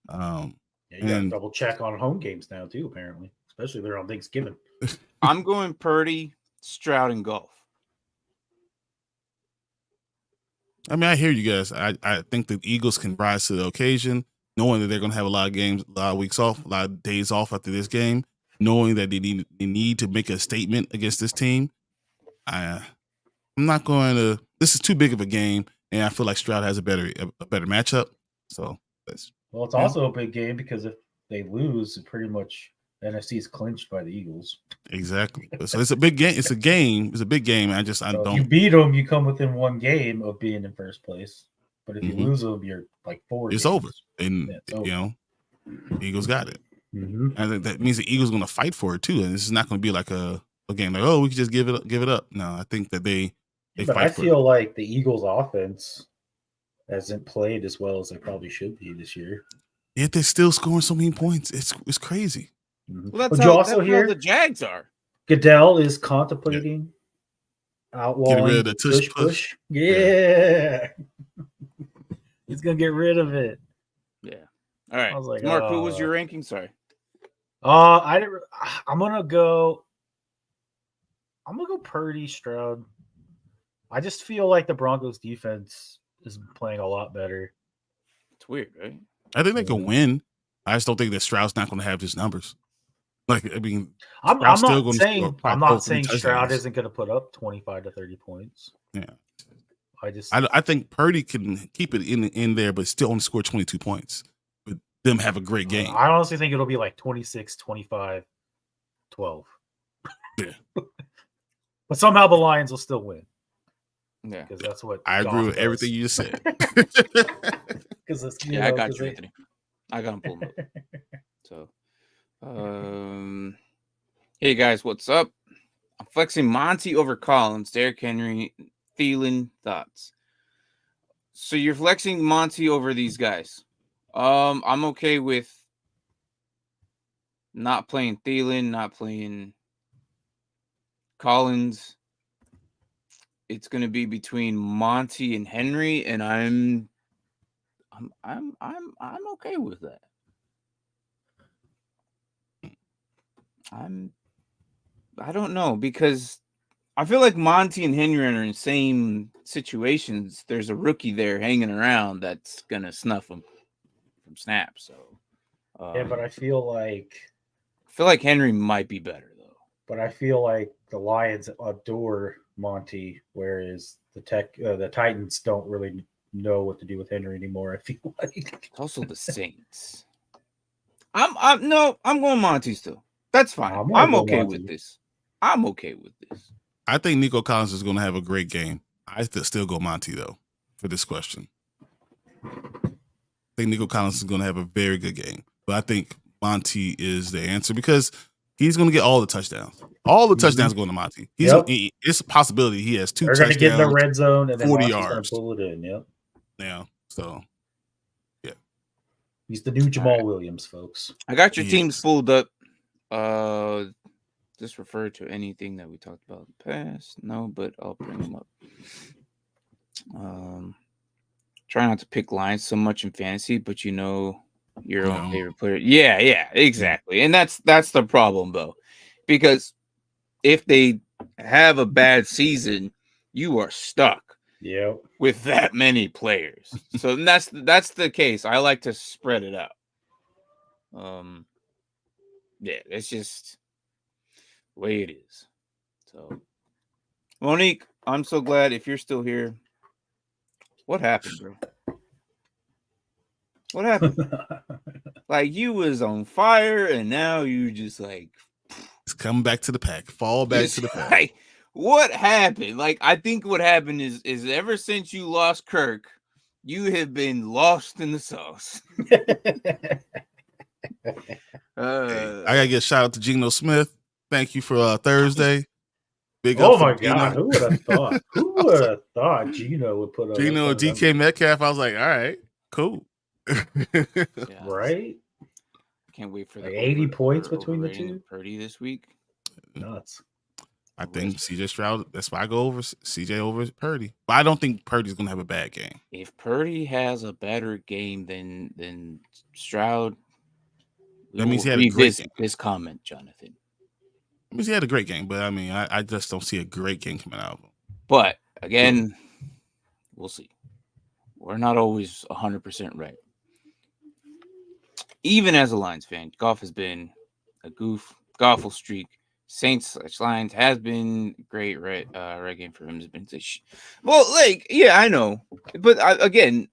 You got to double check on home games now too. Apparently, especially they're on Thanksgiving. I'm going Purdy, Stroud, and Goff. I mean, I hear you guys. I think the Eagles can rise to the occasion, knowing that they're going to have a lot of games, a lot of weeks off, a lot of days off after this game, knowing that they need to make a statement against this team. I'm not going to. This is too big of a game, and I feel like Stroud has a better matchup. So it's also a big game because if they lose, pretty much the NFC is clinched by the Eagles. Exactly. So it's a big game. It's a game. It's a big game. I don't. If you beat them, you come within one game of being in first place. But if you lose them, you're like 4. It's over. And it's over. Eagles got it. Mm-hmm. And that means the Eagles are going to fight for it too. And this is not going to be like a game like, we can just give it up. No, I think that they but fight I for feel like the Eagles offense hasn't played as well as they probably should be this year. Yet they're still scoring so many points. It's crazy. Mm-hmm. Well, that's how the Jags are. Goodell is contemplating outlawing getting rid of the push. Yeah. He's going to get rid of it. Yeah. All right. I was like, Mark, who was your ranking? Sorry. I'm gonna go Purdy, Stroud. I just feel like the Broncos defense is playing a lot better. It's weird, right? I think they can win. I just don't think that Stroud's not going to have his numbers. Like, I mean, I'm not saying Stroud isn't going to put up 25 to 30 points. Yeah. I think Purdy can keep it in there, but still only score 22 points. But them have a great game. I honestly think it'll be like 26, 25, 12. Yeah. But somehow the Lions will still win. Yeah. Because that's what I agree with everything you just said. I got you, Anthony. I got him pulled up. So, hey guys, what's up? I'm flexing Monty over Collins, Derrick Henry, Thielen. Thoughts? So you're flexing Monty over these guys. I'm okay with not playing Thielen, not playing Collins. It's going to be between Monty and Henry, and I'm okay with that. I don't know, because I feel like Monty and Henry are in the same situations. There's a rookie there hanging around that's gonna snuff them from snaps. So but I feel like Henry might be better though. But I feel like the Lions adore Monty, whereas the Titans don't really know what to do with Henry anymore. I feel like it's also the Saints. I'm going Monty still. That's fine. I'm okay with this. I'm okay with this. I think Nico Collins is going to have a great game. I still go Monty though for this question. I think Nico Collins is going to have a very good game, but I think Monty is the answer because he's going to get all the touchdowns. All the touchdowns going to Monty. It's a possibility he has 2 touchdowns. They're going to get in the red zone and then 40 yards. Pull it in. Yep. Yeah. So, yeah. He's the new Jamal Williams, folks. I got your teams pulled up. Just refer to anything that we talked about in the past. No, but I'll bring them up. Try not to pick lines so much in fantasy, but your own favorite player. Yeah, exactly. And that's the problem though, because if they have a bad season, you are stuck. With that many players. So that's the case. I like to spread it out. Yeah, it's just the way it is. So, Monique, I'm so glad if you're still here. What happened, bro? What happened? Like you was on fire, and now you just like it's coming back to the pack. Fall back to the pack. What happened? Like, I think what happened is ever since you lost Kirk, you have been lost in the sauce. Hey, I gotta get a shout out to Geno Smith. Thank you for Thursday. Big up Oh for my God, who would have thought? Who would have thought Geno would put up Geno and DK Metcalf? I was like, all right, cool. Yeah, right? Can't wait for Like the 80 points between the overrating two. of Purdy this week. Nuts. I think CJ Stroud. That's why I go over CJ over Purdy. But I don't think Purdy's gonna have a bad game. If Purdy has a better game than Stroud, that means he had a great game. This comment, Jonathan. That means he had a great game, but I mean, I just don't see a great game coming out of him. But again, we'll see. We're not always 100% right. Even as a Lions fan, Goff has been a goof. Goff will streak. Saints/Lions has been great. Red game for him has been well, like, yeah, I know, but again,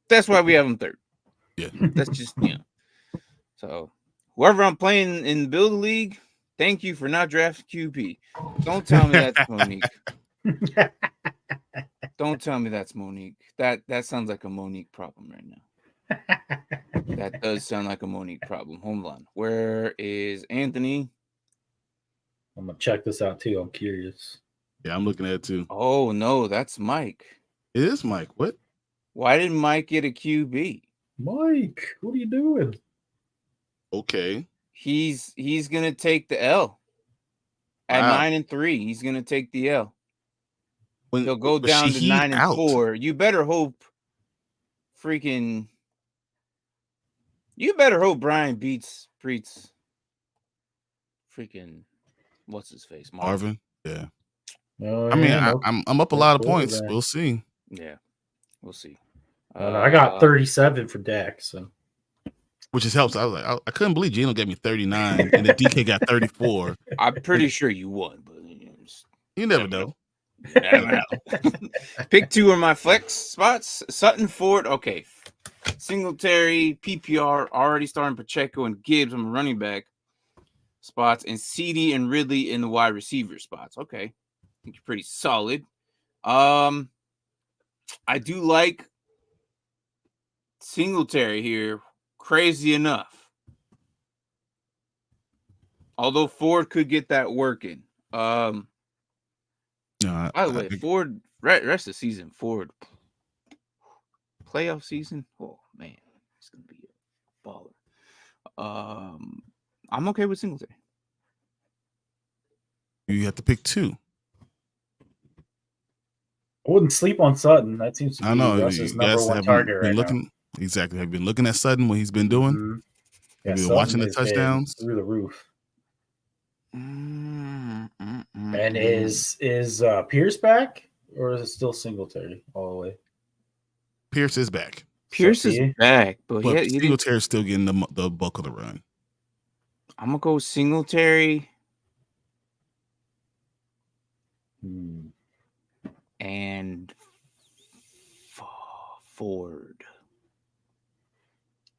that's why we have him third. Yeah, that's just So whoever I'm playing in the build league, thank you for not drafting QB. Don't tell me that's Monique. Don't tell me that's Monique. That sounds like a Monique problem right now. That does sound like a Monique problem. Hold on. Where is Anthony? I'm gonna check this out too. I'm curious. Yeah, I'm looking at it too. Oh no, that's Mike. It is Mike. What? Why didn't Mike get a QB? Mike, what are you doing? Okay. He's gonna take the L. At 9-3, he's gonna take the L. He'll go down to 9-4. You better hope Brian beats Preetz. Freaking what's his face? Marvin. Yeah. Oh, I mean, I'm up a lot of points. We'll see. Yeah, we'll see. I got 37 for Dak, so which just helps. I was like, I couldn't believe Geno gave me 39 and the DK got 34. I'm pretty sure you won, but you never know. Pick 2 of my flex spots. Sutton, Ford. Okay. Singletary, PPR, already starting Pacheco and Gibbs on the running back spots, and CD and Ridley in the wide receiver spots. Okay. I think you're pretty solid. I do like Singletary here. Crazy enough. Although Ford could get that working. By the way, Ford, rest of the season, Ford, playoff season, oh, man, it's going to be a baller. I'm okay with Singletary. You have to pick 2. I wouldn't sleep on Sutton. That seems to be Russ's number one target right now. Exactly. Have you been looking at Sutton, what he's been doing? Mm-hmm. Have you been watching the touchdowns? Through the roof. And is Pierce back, or is it still Singletary all the way? Pierce is back. Pierce is back, but Singletary's still getting the bulk of the run. I'm gonna go Singletary and Ford.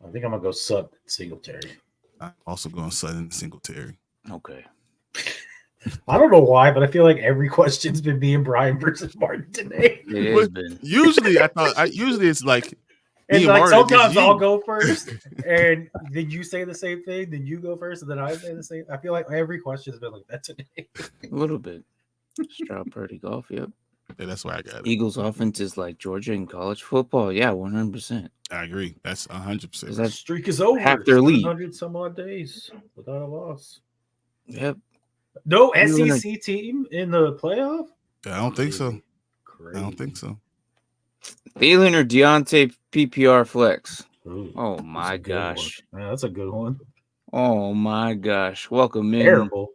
I think I'm gonna go Sutton Singletary. I'm also going Sutton Singletary. Okay. I don't know why, but I feel like every question's been me and Brian versus Martin today. It has been. Usually, usually it's like. And like sometimes I'll go first, and then you say the same thing, then you go first, and then I say the same. I feel like every question has been like that today. A little bit. Stroud, Purdy, Goff, yep. Yeah, that's why I got it. Eagles offense is like Georgia in college football. Yeah, 100%. I agree. That's 100%. That streak is over. Half their lead. 100 some odd days without a loss. Yep. No SEC team in the playoff? I don't think so. Crazy. I don't think so. Thielen or Deontay PPR flex? Ooh, oh my gosh. Yeah, that's a good one. Oh my gosh. Welcome in. Terrible.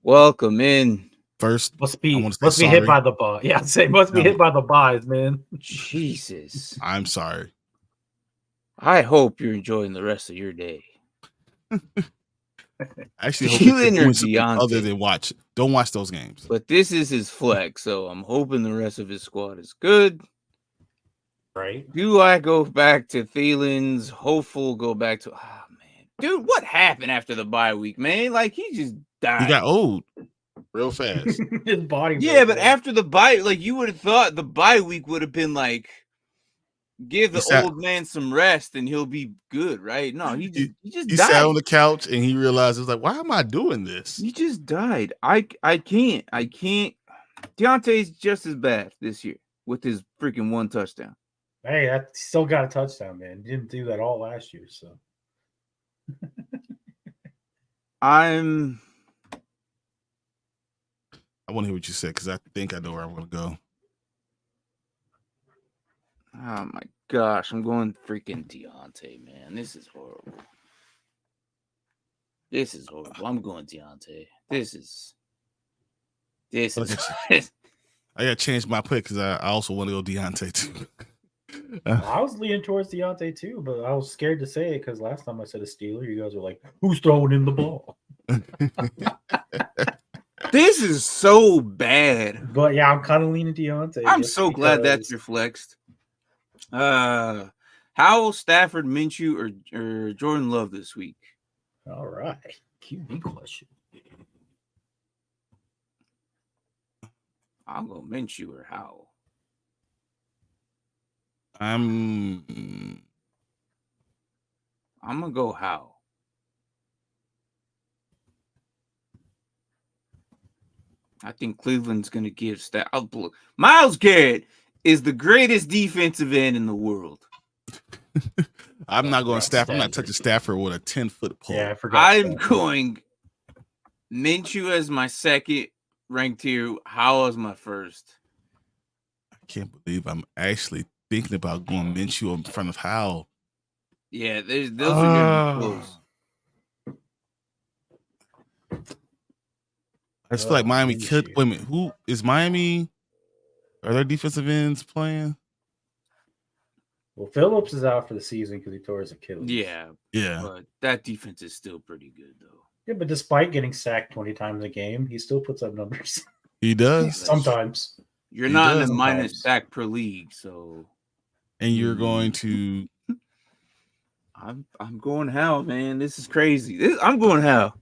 Welcome in. First, must be hit by the bye. Yeah, must be hit by the buys, man. Jesus. I'm sorry. I hope you're enjoying the rest of your day. Actually, hope you're doing something other than watch. Don't watch those games. But this is his flex, so I'm hoping the rest of his squad is good. Right? Do I go back to Thielen's? Hopeful go back to man. Dude, what happened after the bye week, man? Like he just died. He got old. real fast. His body. Yeah, but after the bye, like you would have thought the bye week would have been like, give the old man some rest and he'll be good, right? No, he just died. Sat on the couch and he realized it was like, why am I doing this? He just died. I can't. Deontay's just as bad this year with his freaking 1 touchdown. Hey, that still got a touchdown, man. Didn't do that all last year, so. I want to hear what you said because I think I know where I'm going to go. Oh my gosh, I'm going freaking Deontay, man. This is horrible. I'm going Deontay. This is. I got to change my pick because I also want to go Deontay too. I was leaning towards Deontay too, but I was scared to say it because last time I said a Steeler, you guys were like, "Who's throwing in the ball?" This is so bad. But yeah, I'm kind of leaning Deontay. I'm so glad that's your flexed. Howell, Stafford, Minshew, or Jordan Love this week? All right. QB question. I'll go Minshew or Howell. I'm gonna go Howell. I think Cleveland's gonna give Myles Garrett is the greatest defensive end in the world. I'm not going Stafford. I'm not touching Stafford with a 10-foot pole. Yeah, I forgot. I'm going Minshew as my second ranked here. Howell as my first. I can't believe I'm actually thinking about going Minshew in front of Howell. Yeah, those are going to be close. I just feel like Miami could. Wait a minute. Who is Miami? Are their defensive ends playing? Well, Phillips is out for the season because he tore his Achilles. Yeah. But that defense is still pretty good, though. Yeah, but despite getting sacked 20 times a game, he still puts up numbers. He does. Sometimes. You're not in a minus sack per league, so. And you're going to. I'm going Howell, man. This is crazy. I'm going Howell.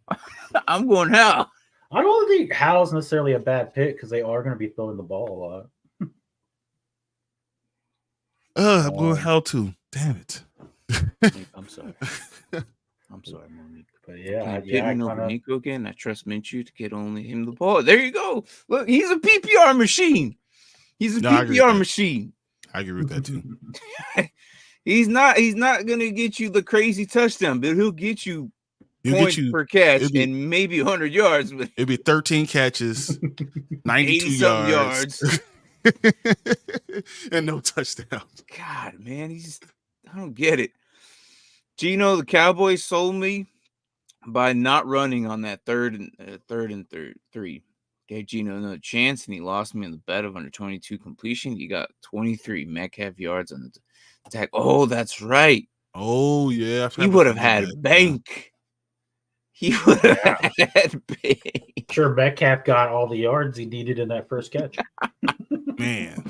I'm going Howell. I don't think Howell's necessarily a bad pick because they are going to be throwing the ball a lot. I'm going Howell too. Damn it. I'm sorry. I'm sorry, Monique. But yeah, Pittman over Nico again. I trust Minshew to get only him the ball. There you go. Look, he's a PPR machine. PPR machine. I agree with that too. He's not gonna get you the crazy touchdown, but he'll get you points per catch and maybe 100 yards. It'll be 13 catches, 92 yards. And no touchdowns. God, man, I don't get it. Gino, the Cowboys sold me by not running on that third and three. Gave Gino another chance, and he lost me on the bet of under 22 completion. You got 23 Metcalf yards on the attack. Oh, that's right. Oh, yeah. He would have had bank. He would have had bank. Sure, Metcalf got all the yards he needed in that first catch. Man.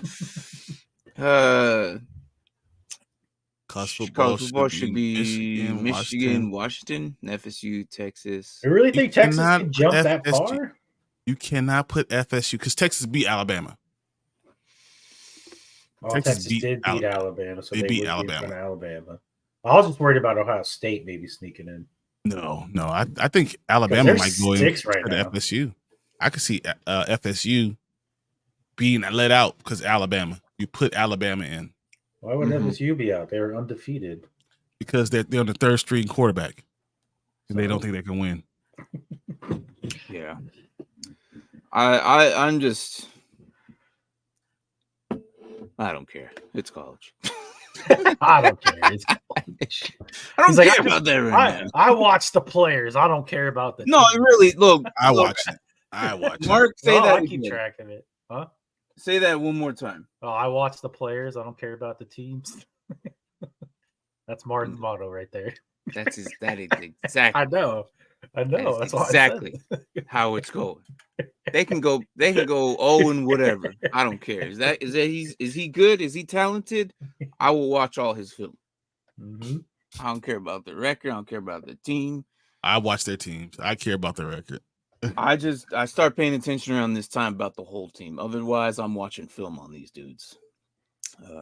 College football should be Michigan, Washington, FSU, Texas. You really think Texas can jump that far? You cannot put FSU because Texas beat Alabama. Texas did beat Alabama, so they beat Alabama. I was just worried about Ohio State maybe sneaking in. No. I think Alabama might go in for the FSU. I could see FSU being let out because Alabama. You put Alabama in. Why would FSU be out? They were undefeated. Because they're on the third string quarterback. And they don't think they can win. Yeah. I'm just I don't care. It's college. I don't care. It's college. I don't care about that right now. I watch the players. I don't care about the No, team. really, look. I watch it. Mark, say that. I keep track of it. Huh? Say that one more time. Oh, I watch the players. I don't care about the teams. That's Martin's motto right there. That is exactly. I know. That's exactly how it's going. They can go 0 and whatever. I don't care. Is he good? Is he talented? I will watch all his film. Mm-hmm. I don't care about the record. I don't care about the team. I watch their teams. I care about the record. I start paying attention around this time about the whole team. Otherwise, I'm watching film on these dudes.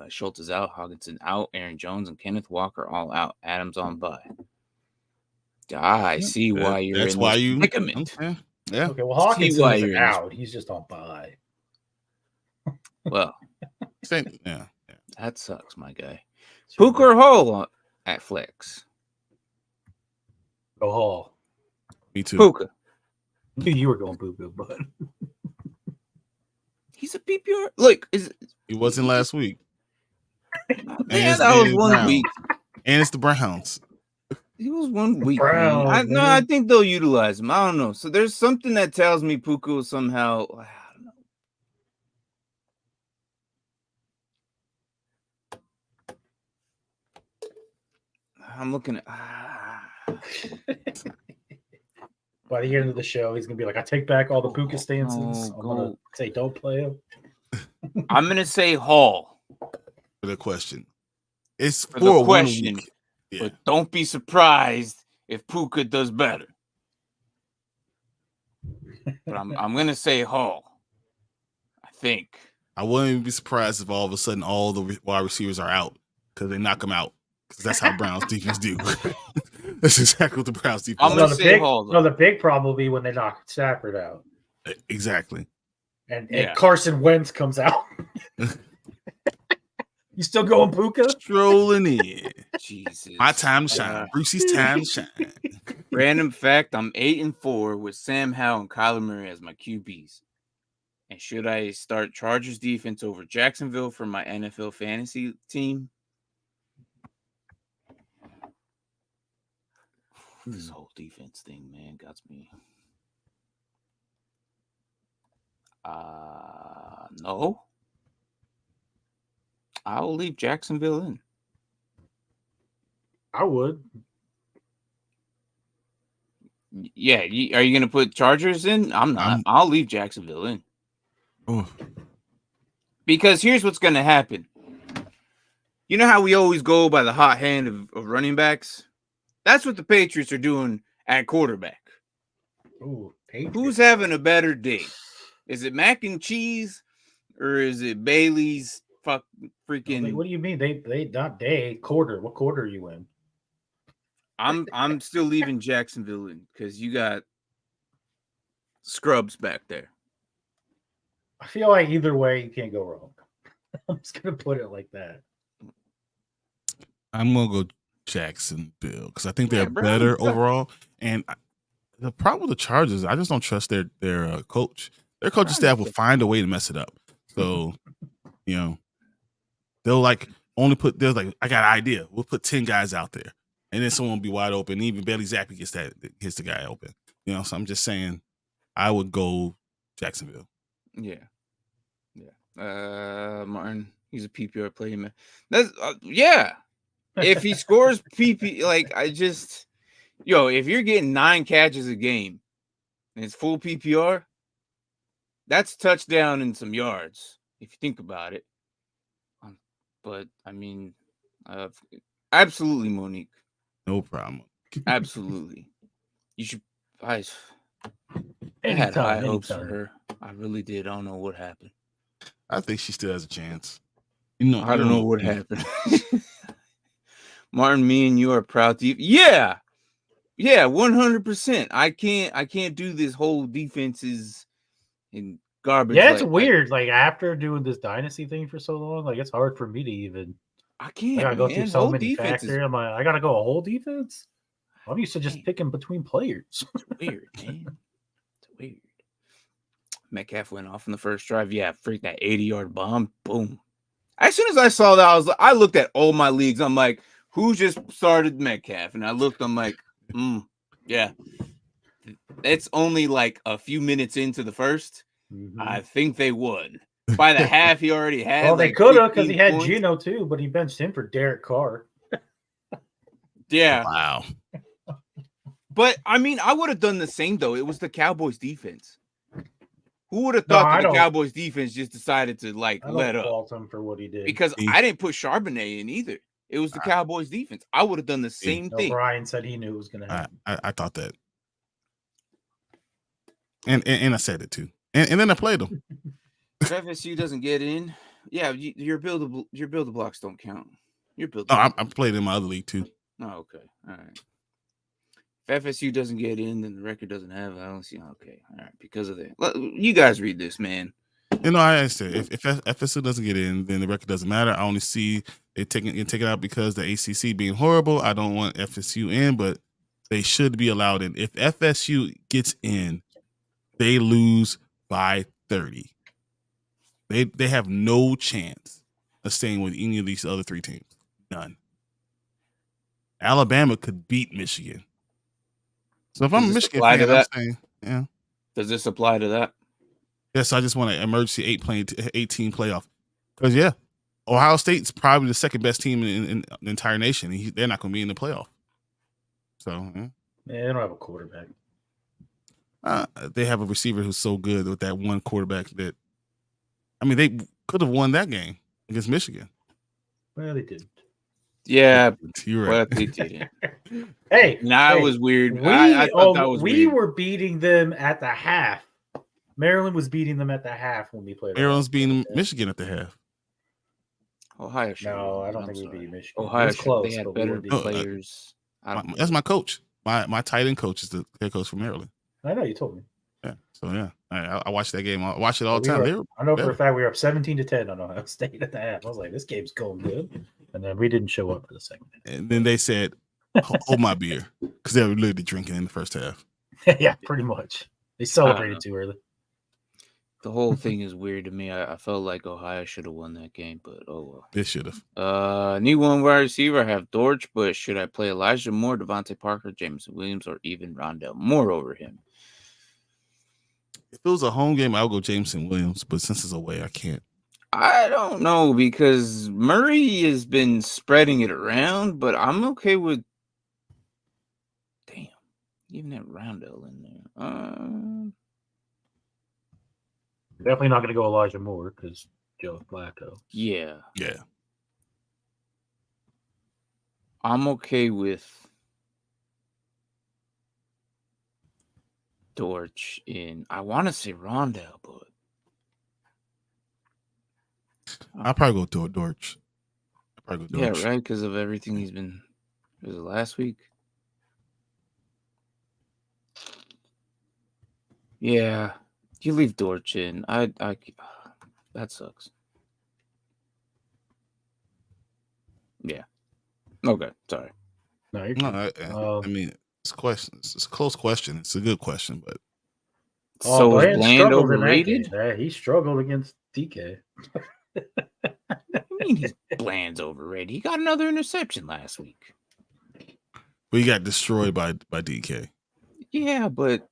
Schultz is out, Hockenson out, Aaron Jones and Kenneth Walker all out. Adams on bye. I see why you're That's in why this you predicament. okay. Yeah. Okay, well, See Hawkinson why isn't you're in this- out. He's just on bye. Well, Yeah. that sucks, my guy. Puka or Hall at flex? Go Hall. Me too. Puka. Knew you were going Puka, but He's a PPR. Look, He wasn't last week. man, that was 1 Browns. week. And it's the Browns. He was 1 week. Browns, Man. I think they'll utilize him. I don't know. So there's something that tells me Puka will somehow. I don't know. I'm looking at. by the end of the show, he's gonna be like, "I take back all the Puka stances. I'm gonna say don't play him." I'm gonna say Hall For the question. It's for for the 1 question, week. Yeah. but don't be surprised if Puka does better. But I'm gonna say Hall. I think. I wouldn't even be surprised if all of a sudden all the wide receivers are out because they knock them out. Because that's how Browns defense do. That's exactly what the Browns defense I'm do. gonna say Hall, though. No, the big problem will be when they knock Stafford out Exactly. and Yeah. Carson Wentz comes out. You still going Puka? Strolling in. Jesus. My time to shine. Brucey's time to shine. Random fact: I'm 8-4 with Sam Howell and Kyler Murray as my QBs. And should I start Chargers defense over Jacksonville for my NFL fantasy team? This whole defense thing, man, got me. No. I will leave Jacksonville in. I would. Yeah, are you going to put Chargers in? I'm not. I'll leave Jacksonville in. Oh. Because here's what's going to happen. You know how we always go by the hot hand of running backs? That's what the Patriots are doing at quarterback. Ooh, Who's having a better day? Is it mac and cheese or is it Bailey's freaking? What do you mean? They not day quarter. What quarter are you in? I'm still leaving Jacksonville in because you got scrubs back there. I feel like either way you can't go wrong. I'm just gonna put it like that. I'm gonna go Jacksonville because I think they're better overall. And the problem with the Chargers, I just don't trust their coach. Their coaching staff will find a way to mess it up. So, they'll only put. They're like, I got an idea. We'll put 10 guys out there, and then someone will be wide open. Even Bailey Zappi hits the guy open. So I'm just saying, I would go Jacksonville. Yeah. Martin, he's a PPR player, man. That's yeah. If he scores PP, if you're getting 9 catches a game and it's full PPR, that's touchdown and some yards, if you think about it. But I mean, absolutely, Monique. No problem. Absolutely. You should. I had high hopes for her. I really did. I don't know what happened. I think she still has a chance. I don't know what happened. Martin, me and you are proud to. Yeah, 100%. I can't do this whole defenses and garbage. Yeah, it's weird. After doing this dynasty thing for so long, it's hard for me to even. I can't. I gotta go through so many factors. I'm like, I gotta go a whole defense. I'm used to just picking between players. It's weird, man. It's weird. Metcalf went off in the first drive. Yeah, freak that 80-yard bomb. Boom. As soon as I saw that, I looked at all my leagues. I'm like, who just started Metcalf? And I looked, I'm like, yeah. It's only a few minutes into the first. Mm-hmm. I think they won. By the half, he already had. Well, they could have because he had Gino too, but he benched him for Derek Carr. Yeah. Wow. But I mean, I would have done the same though. It was the Cowboys defense. Who would have thought that the Cowboys defense just decided to let up? Fault him for what he did because I didn't put Charbonnet in either. It was the Cowboys defense. I would have done the same thing. Brian said he knew it was going to happen. I thought that. And I said it too. And then I played them. If FSU doesn't get in, yeah, your builder blocks don't count. Your builder. Oh, I played in my other league too. Oh, okay. All right. If FSU doesn't get in, then the record doesn't have. I don't see. Okay. All right. Because of that. You guys read this, man. You know, I said if FSU doesn't get in, then the record doesn't matter. I only see they take it out because the ACC being horrible. I don't want FSU in, but they should be allowed in. If FSU gets in, they lose by 30. They have no chance of staying with any of these other three teams. None. Alabama could beat Michigan. So if I'm a Michigan fan, I'm saying, yeah. Does this apply to that? Yes, I just want an emergency 18 playoff. Because, yeah, Ohio State's probably the second best team in the entire nation. They're not going to be in the playoff. So, yeah, they don't have a quarterback. They have a receiver who's so good with that one quarterback that, I mean, they could have won that game against Michigan. Well, they didn't. Yeah, you're right. Well, they didn't. Hey, it was weird. I thought that was we weird. were beating them at the half. Maryland was beating them at the half when we played. Maryland's beating Michigan at the half. Ohio. No, I don't think we beat Michigan. Ohio. Close, they had better players. That's my coach. My tight end coach is the head coach for Maryland. I know, you told me. Yeah. So yeah, I watched that game. I watch it all the time. I know for a fact we were up 17-10 on Ohio State at the half. I was like, this game's going good, and then we didn't show up for the second half. And then they said, "Hold my beer," because they were literally drinking in the first half. Yeah, pretty much. They celebrated too early. The whole thing is weird to me. I felt like Ohio should have won that game, but oh well. They should have. Need one wide receiver. I have Dortch, but should I play Elijah Moore, Devontae Parker, Jameson Williams, or even Rondell Moore over him? If it was a home game, I'll go Jameson Williams, but since it's away, I can't. I don't know because Murray has been spreading it around, but I'm okay with even that Rondell in there. Definitely not going to go Elijah Moore because Joe Flacco. Yeah. I'm okay with Dortch in. I want to say Rondell, but I'll probably go Dortch. Yeah, right, because of everything he's been. Was it last week? Yeah, you leave Dortch in. I that sucks. Yeah. Okay, sorry. No, I mean, it's a question. It's a close question. It's a good question, but so is Bland overrated? He struggled against DK. I mean, Bland's overrated. He got another interception last week. But he got destroyed by DK. Yeah, but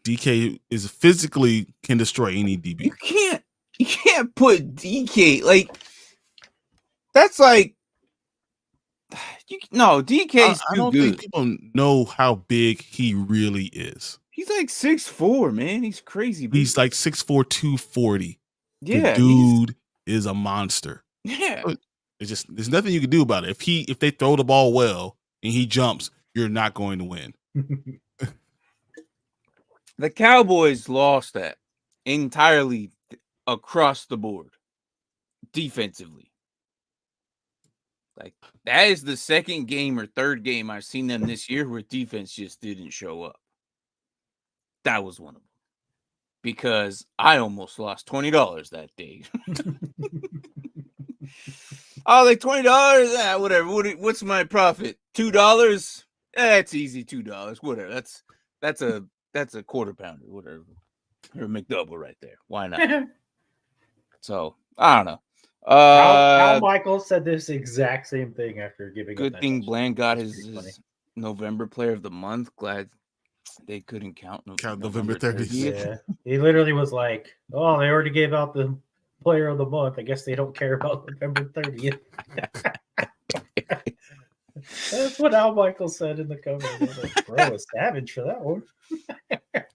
DK is physically can destroy any DB. You can't put DK like that's like DK's I don't think people know how big he really is. He's like 6'4", man. He's crazy big. He's like 6'4", 240. Yeah, the dude is a monster. Yeah, it's just there's nothing you can do about it. If they throw the ball well and he jumps, you're not going to win. The Cowboys lost that entirely across the board defensively. Like that is the second game or third game I've seen them this year where defense just didn't show up. That was one of them. Because I almost lost $20 that day. Oh, like $20? Whatever. What's my profit? $2? That's easy. $2. Whatever. That's a quarter pounder. Whatever. Or a McDouble right there. Why not? So I don't know. Al Michael said this exact same thing after giving. Good thing Bland got his November Player of the Month. Glad they couldn't count November 30th. Yeah, he literally was like, "Oh, they already gave out the Player of the Month. I guess they don't care about November 30th." That's what Al Michael said in the comment. I was like, bro, a savage for that one.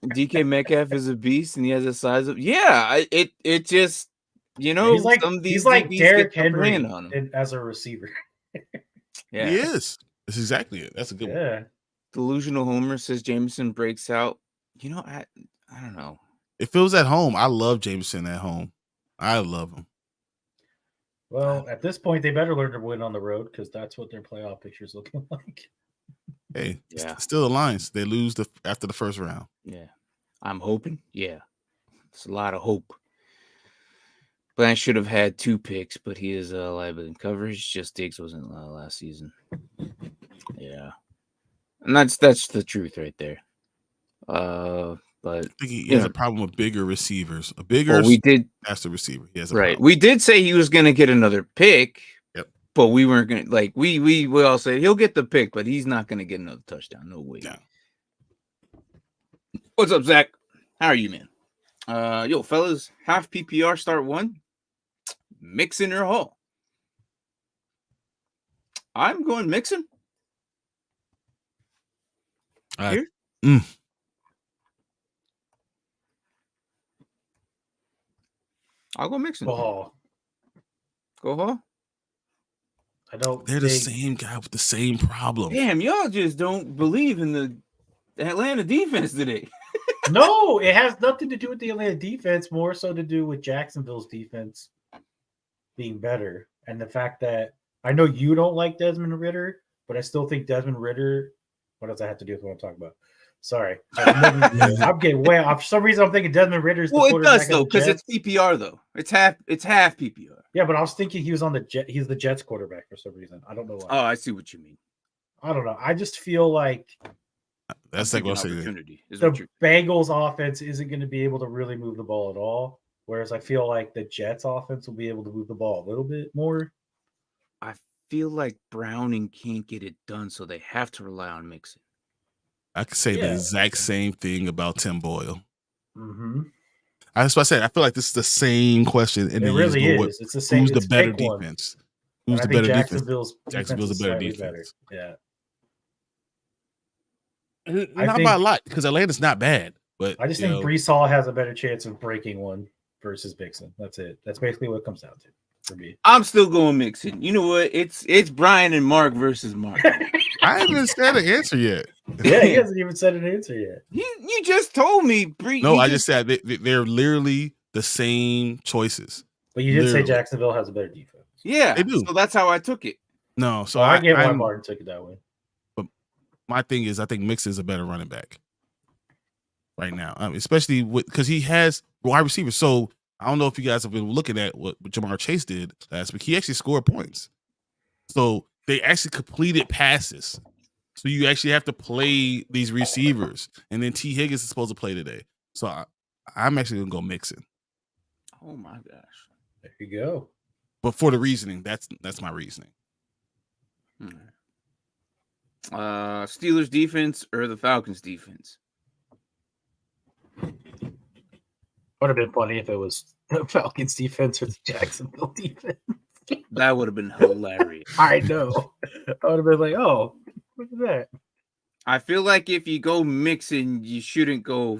DK Metcalf is a beast, and he has a size of it just. You know, he's like Derrick Henry as a receiver. Yeah, he is. That's exactly it. That's a good one. Delusional Homer says Jameson breaks out. You know, I don't know. If it was at home, I love Jameson at home. I love him. Well, at this point, they better learn to win on the road because that's what their playoff picture's looking like. Hey, Yeah. still the Lions. They lose after the first round. Yeah. I'm hoping. Yeah. It's a lot of hope. Blanche should have had 2 picks, but he is liable in coverage. Just Diggs wasn't last season. Yeah. And that's the truth right there. But I think he has a problem with bigger receivers. That's the receiver. He has a problem. We did say he was going to get another pick. Yep. But we weren't going to we all said he'll get the pick, but he's not going to get another touchdown. No way. No. What's up, Zach? How are you, man? Yo, fellas, half PPR start 1. Mixon or Hall? I'm going Mixon. Here? I'll go Mixon. Go Hall. Go Hall? I don't. They're the same guy with the same problem. Damn, y'all just don't believe in the Atlanta defense today. No, it has nothing to do with the Atlanta defense, more so to do with Jacksonville's defense being better. And the fact that I know you don't like Desmond Ridder, but I still think Desmond Ridder. What does that have to do with what I'm talking about? Sorry. I'm getting way off. For some reason, I'm thinking Desmond Ridder's the quarterback. Well, it does, though, because it's PPR, though. It's half PPR. Yeah, but I was thinking he was on the Jet. He's the Jets quarterback for some reason. I don't know why. Oh, I see what you mean. I don't know. I just feel like that's like what I'm saying. The Bengals offense isn't going to be able to really move the ball at all. Whereas I feel like the Jets offense will be able to move the ball a little bit more. I feel like Browning can't get it done, so they have to rely on Mixon. I could say the exact same thing about Tim Boyle. Mm-hmm. That's what I said. I feel like this is the same question. It really is. It's the same. Who's the better defense? Who's the better defense? Jacksonville's a better defense. Yeah. Not by a lot, because Atlanta's not bad. But I just think Brees Hall has a better chance of breaking one versus Mixon. That's it. That's basically what it comes down to for me. I'm still going Mixon. You know what? It's Brian and Mark versus Mark. I haven't said an answer yet. Yeah, he hasn't even said an answer yet. You just told me. I just said they're literally the same choices. But you did say Jacksonville has a better defense. Yeah, they do. So that's how I took it. No, so I get why Martin took it that way. But my thing is, I think Mixon's a better running back right now, especially because he has wide receivers. So I don't know if you guys have been looking at what Jamar Chase did last week. He actually scored points. So they actually completed passes. So you actually have to play these receivers. And then T. Higgins is supposed to play today. So I'm actually going to go Mixon. Oh, my gosh. There you go. But for the reasoning, that's my reasoning. Steelers defense or the Falcons defense? Would have been funny if it was the Falcons defense or the Jacksonville defense. That would have been hilarious. I know. I would have been like, oh, look at that. I feel like if you go Mixon, you shouldn't go.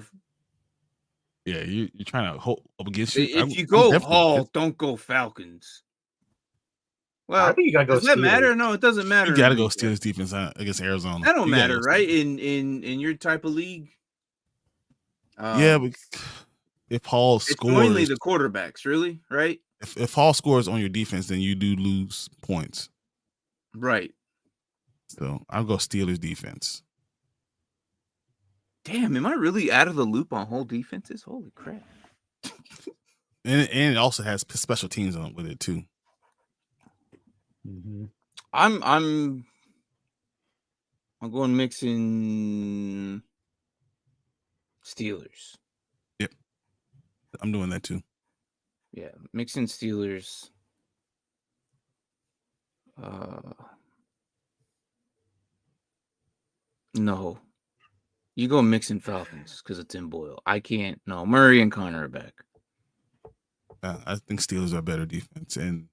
Yeah, you're trying to hope up against you. If you go Hall, don't go Falcons. Well, I think you gotta go. Does that matter? No, it doesn't matter. You gotta go Steelers defense against Arizona. That don't matter, right? In your type of league. Yeah, but if Hall scores, it's mainly the quarterbacks, really, right? If Hall scores on your defense, then you do lose points. Right. So I'll go Steelers defense. Damn, am I really out of the loop on whole defenses? Holy crap. And it also has special teams on with it too. Mm-hmm. I'm going mixing Steelers. Yep. I'm doing that too. Yeah, mixing Steelers. No. You go mixing Falcons because it's in Boyle. I can't. No, Murray and Connor are back. I think Steelers are better defense, and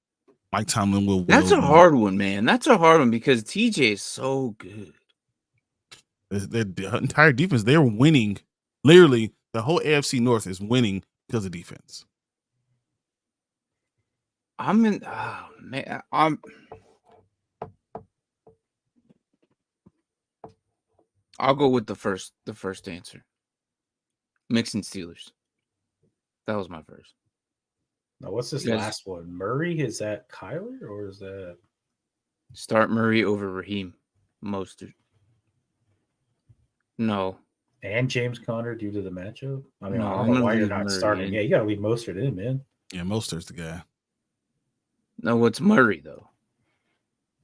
Mike Tomlin will. That's a hard one, man. That's a hard one because TJ is so good. The entire defense, they're winning. Literally, the whole AFC North is winning because of defense. I'll go with the first answer. Mixon Steelers. That was my first. Now, what's this last one? Murray? Is that Kyler or is that? Start Murray over Raheem Mostert. No. And James Conner due to the matchup? I mean, No, I I'm don't know gonna why you're leave not Murray starting. in. Yeah, you got to leave Mostert in, man. Yeah, Mostert's the guy. No, it's Murray, though.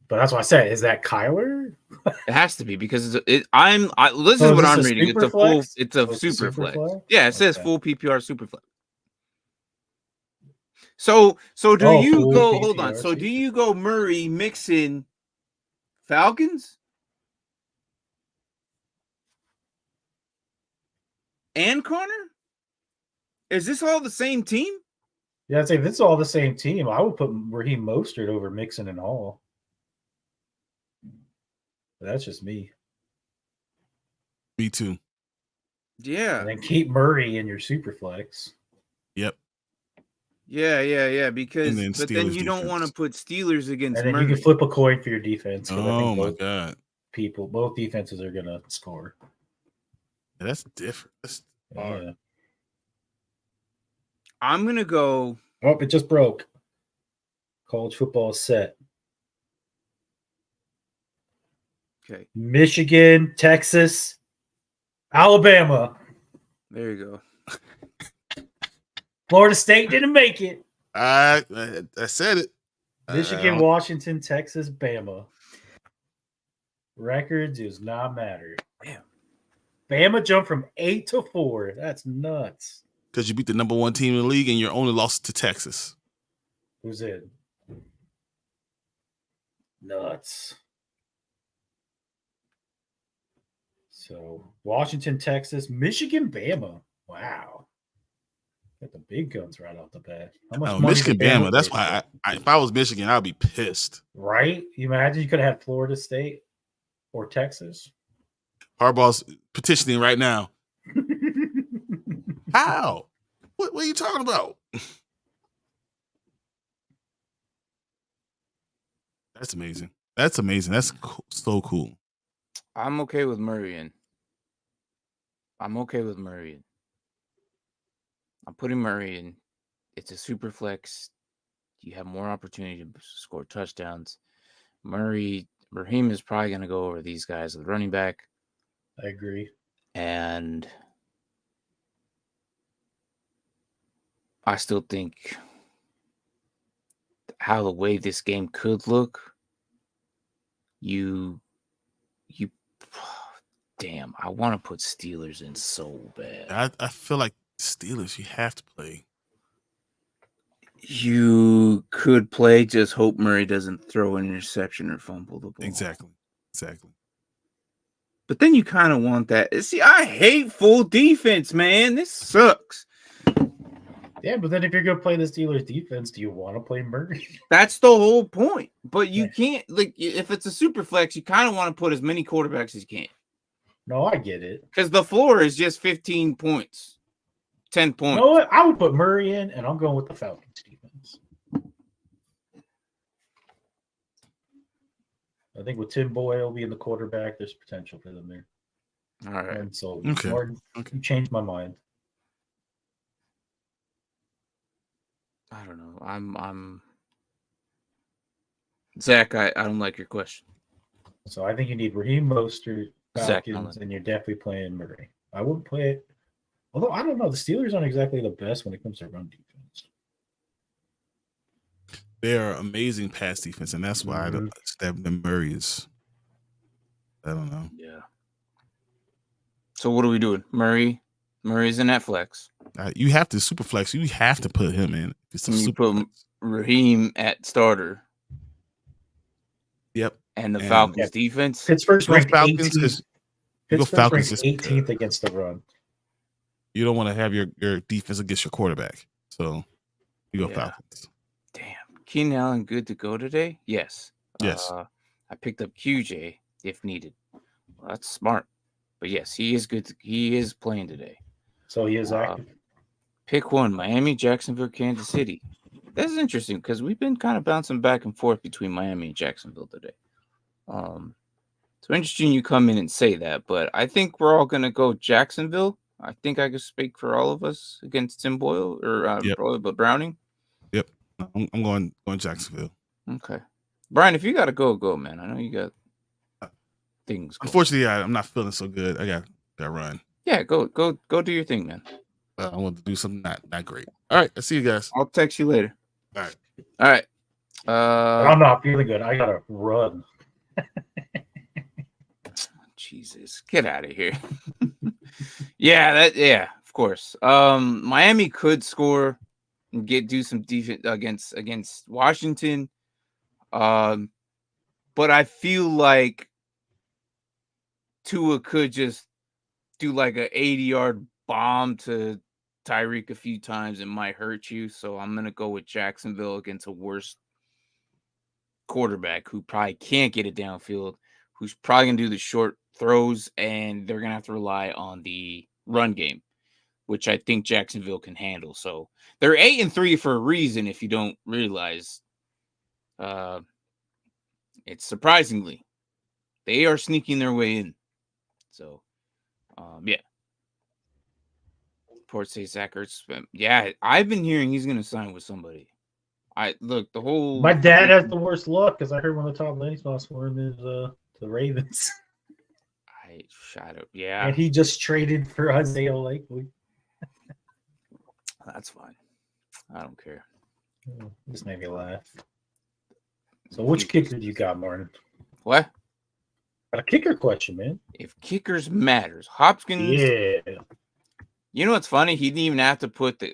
But that's what I said. Is that Kyler? It has to be because this is what I'm reading. It's a full. It's a super flex. Yeah, it says full PPR super flex. So do you go? Hold on. So do you go Murray, Mixon, Falcons, and Connor? Is this all the same team? Yeah, I'd say if it's all the same team, I would put Raheem Mostert over Mixon and all. But that's just me. Me too. Yeah. And then keep Murray in your super flex. Yep. Yeah. Because then but then you don't want to put Steelers against and then Murray. You can flip a coin for your defense. Oh my god. Both defenses are gonna score. Yeah, that's different. That's hard. I'm gonna go. Oh, it just broke. College football is set. Okay. Michigan, Texas, Alabama. There you go. Florida State didn't make it. I said it. Michigan, Washington, Texas, Bama. Record does not matter. Damn. Bama jumped from 8 to 4. That's nuts. Because you beat the number 1 team in the league and you're only lost to Texas. Who's in? Nuts. So Washington, Texas, Michigan, Bama. Wow. Got the big guns right off the bat. How much money Michigan, did Bama. That's why if I was Michigan, I'd be pissed. Right? You imagine you could have had Florida State or Texas. Harbaugh's petitioning right now. How? What are you talking about? That's amazing. That's amazing. That's so cool. I'm okay with Murray in. I'm putting Murray in. It's a super flex. You have more opportunity to score touchdowns. Raheem is probably going to go over these guys with running back. I agree. And I still think how the way this game could look, damn, I want to put Steelers in so bad. I feel like Steelers, you have to play. You could play, just hope Murray doesn't throw an interception or fumble the ball. Exactly. But then you kind of want that. See, I hate full defense, man. This sucks. Yeah, but then if you're going to play the Steelers defense, do you want to play Murray? That's the whole point. But you can't, if it's a super flex, you kind of want to put as many quarterbacks as you can. No, I get it. Because the floor is just 15 points, 10 points. You know what? I would put Murray in, and I'm going with the Falcons defense. I think with Tim Boyle being the quarterback, there's potential for them there. All right. And so, Okay. Martin, you changed my mind. I don't know. I'm Zach. I don't like your question. So I think you need Raheem Mostert, Falcons, and you're definitely playing Murray. I wouldn't play it. Although I don't know, the Steelers aren't exactly the best when it comes to run defense. They are amazing pass defense, and that's why the Murray is. I don't know. Yeah. So what are we doing? Murray's in that flex. You have to super flex. You have to put him in. You put Raheem at starter. Yep. And the Falcons defense. Pittsburgh's ranked Falcons 18th. Pittsburgh's ranked 18th against the run. You don't want to have your defense against your quarterback. So you go Falcons. Damn. Keenan Allen good to go today? Yes. Yes. I picked up QJ if needed. Well, that's smart. But yes, he is good. He is playing today. So he is active. Pick one: Miami, Jacksonville, Kansas City. That's interesting because we've been kind of bouncing back and forth between Miami and Jacksonville today. So interesting you come in and say that, but I think we're all going to go Jacksonville. I think I could speak for all of us against Tim Boyle or Yep. but Browning. Yep. I'm going Jacksonville. Okay. Brian, if you got to go, man. I know you got things going. Unfortunately, I'm not feeling so good. I got to run. Yeah, go do your thing, man. I want to do something not great. All right. I'll see you guys. I'll text you later. All right. All right. I'm not feeling good. I gotta run. Jesus, get out of here. Yeah, of course. Miami could score and do some defense against Washington. But I feel like Tua could just do like an 80-yard bomb to Tyreek a few times. It might hurt you. So I'm gonna go with Jacksonville against a worse quarterback who probably can't get it downfield, who's probably gonna do the short throws, and they're gonna have to rely on the run game, which I think Jacksonville can handle. So they're 8-3 for a reason. If you don't realize, it's surprisingly they are sneaking their way in. So, yeah. Port says Zach Ertz. Yeah, I've been hearing he's gonna sign with somebody. The whole. My dad has the worst luck because I heard one of the top landing spots for him is the Ravens. I shot it. Yeah, and he just traded for Isaiah Likely. That's fine. I don't care. This made me laugh. So, which kicker do you got, Martin? What? Got a kicker question, man. If kickers matters, Hopkins. Yeah. You know what's funny? He didn't even have to put the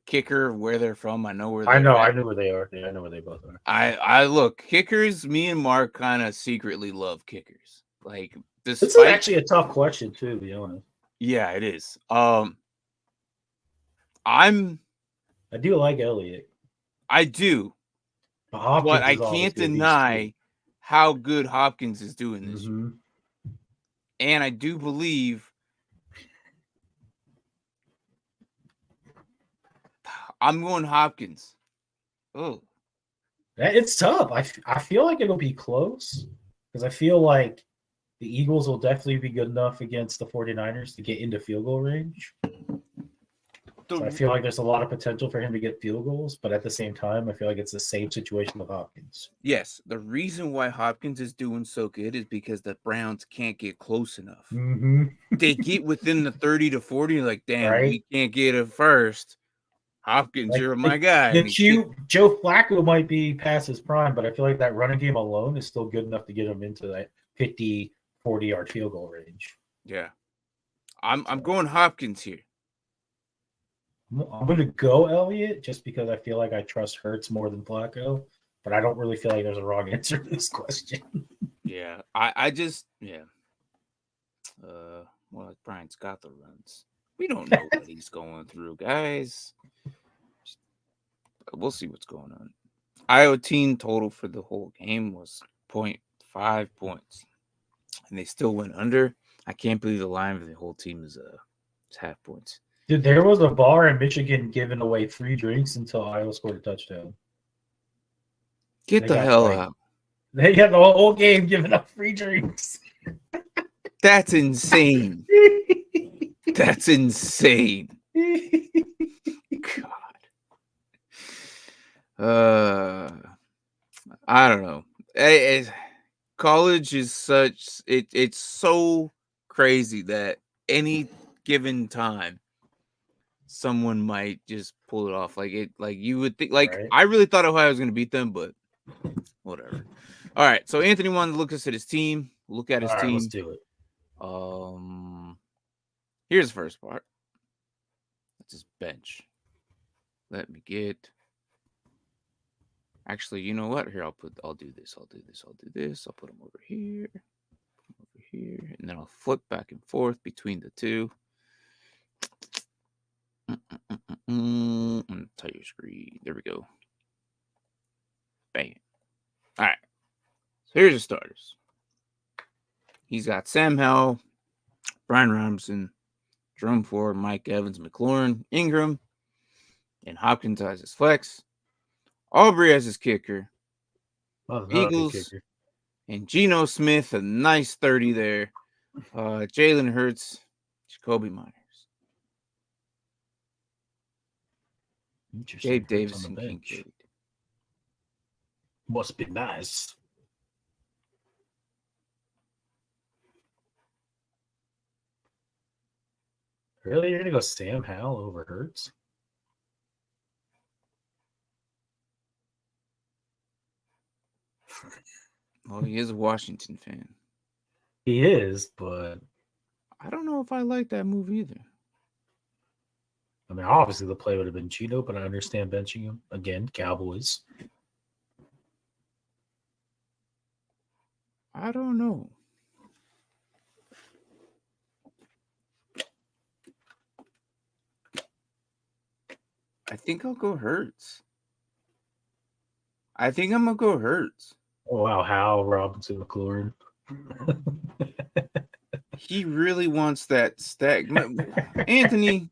kicker where they're from. I know where. I know where they are. Yeah, I know where they both are. I look kickers. Me and Mark kind of secretly love kickers. Like this. This is actually a tough question too, to be honest. Yeah, it is. I do like Elliott. I do. But I can't deny how good Hopkins is doing this year. And I do believe I'm going Hopkins. Oh. It's tough. I feel like it'll be close because I feel like the Eagles will definitely be good enough against the 49ers to get into field goal range. So I feel like there's a lot of potential for him to get field goals, but at the same time, I feel like it's the same situation with Hopkins. Yes, the reason why Hopkins is doing so good is because the Browns can't get close enough. They get within the 30 to 40, like, damn, we can't get it first. Hopkins, you're my guy. Joe Flacco might be past his prime, but I feel like that running game alone is still good enough to get him into that 50, 40-yard field goal range. Yeah. I'm going Hopkins here. I'm going to go Elliott just because I feel like I trust Hurts more than Flacco, but I don't really feel like there's a wrong answer to this question. Yeah, I just, yeah. Well, Brian's got the runs. We don't know what he's going through, guys. We'll see what's going on. Iowa team total for the whole game was 0.5 points, and they still went under. I can't believe the line for the whole team is half points. Dude, there was a bar in Michigan giving away free drinks until Iowa scored a touchdown. Get the hell out. They had the whole game giving up free drinks. That's insane. That's insane. God. I don't know. College is such it's so crazy that any given time someone might just pull it off. Like you would think, like, right. I really thought Ohio was going to beat them, but whatever. All right. So Anthony wanted to look us at his team. Look at his team. Let's do it. Here's the first part. That's his bench. Let me get. Actually, you know what? Here, I'll do this. I'll do this. I'll put him over here, and then I'll flip back and forth between the two. Tell your screen. There we go. Bang. All right. So here's the starters. He's got Sam Howell, Brian Robison, Jerome Ford, Mike Evans, McLaurin, Ingram, and Hopkins as his flex. Aubrey as his kicker. Eagles kicker. And Geno Smith, a nice 30 there. Jalen Hurts, Jacoby Myers. Interesting. Gabe Hurts Davis on and the bench. Kincaid. Must be nice. Really? You're going to go Sam Howell over Hurts? Well, he is a Washington fan. He is, but I don't know if I like that move either. I mean, obviously the play would have been Cheeto, but I understand benching him. Again, Cowboys. I don't know. I think I'll go Hurts. I think I'm going to go Hurts. Oh, wow. Howell, Robinson, McLaurin. He really wants that stack. Anthony,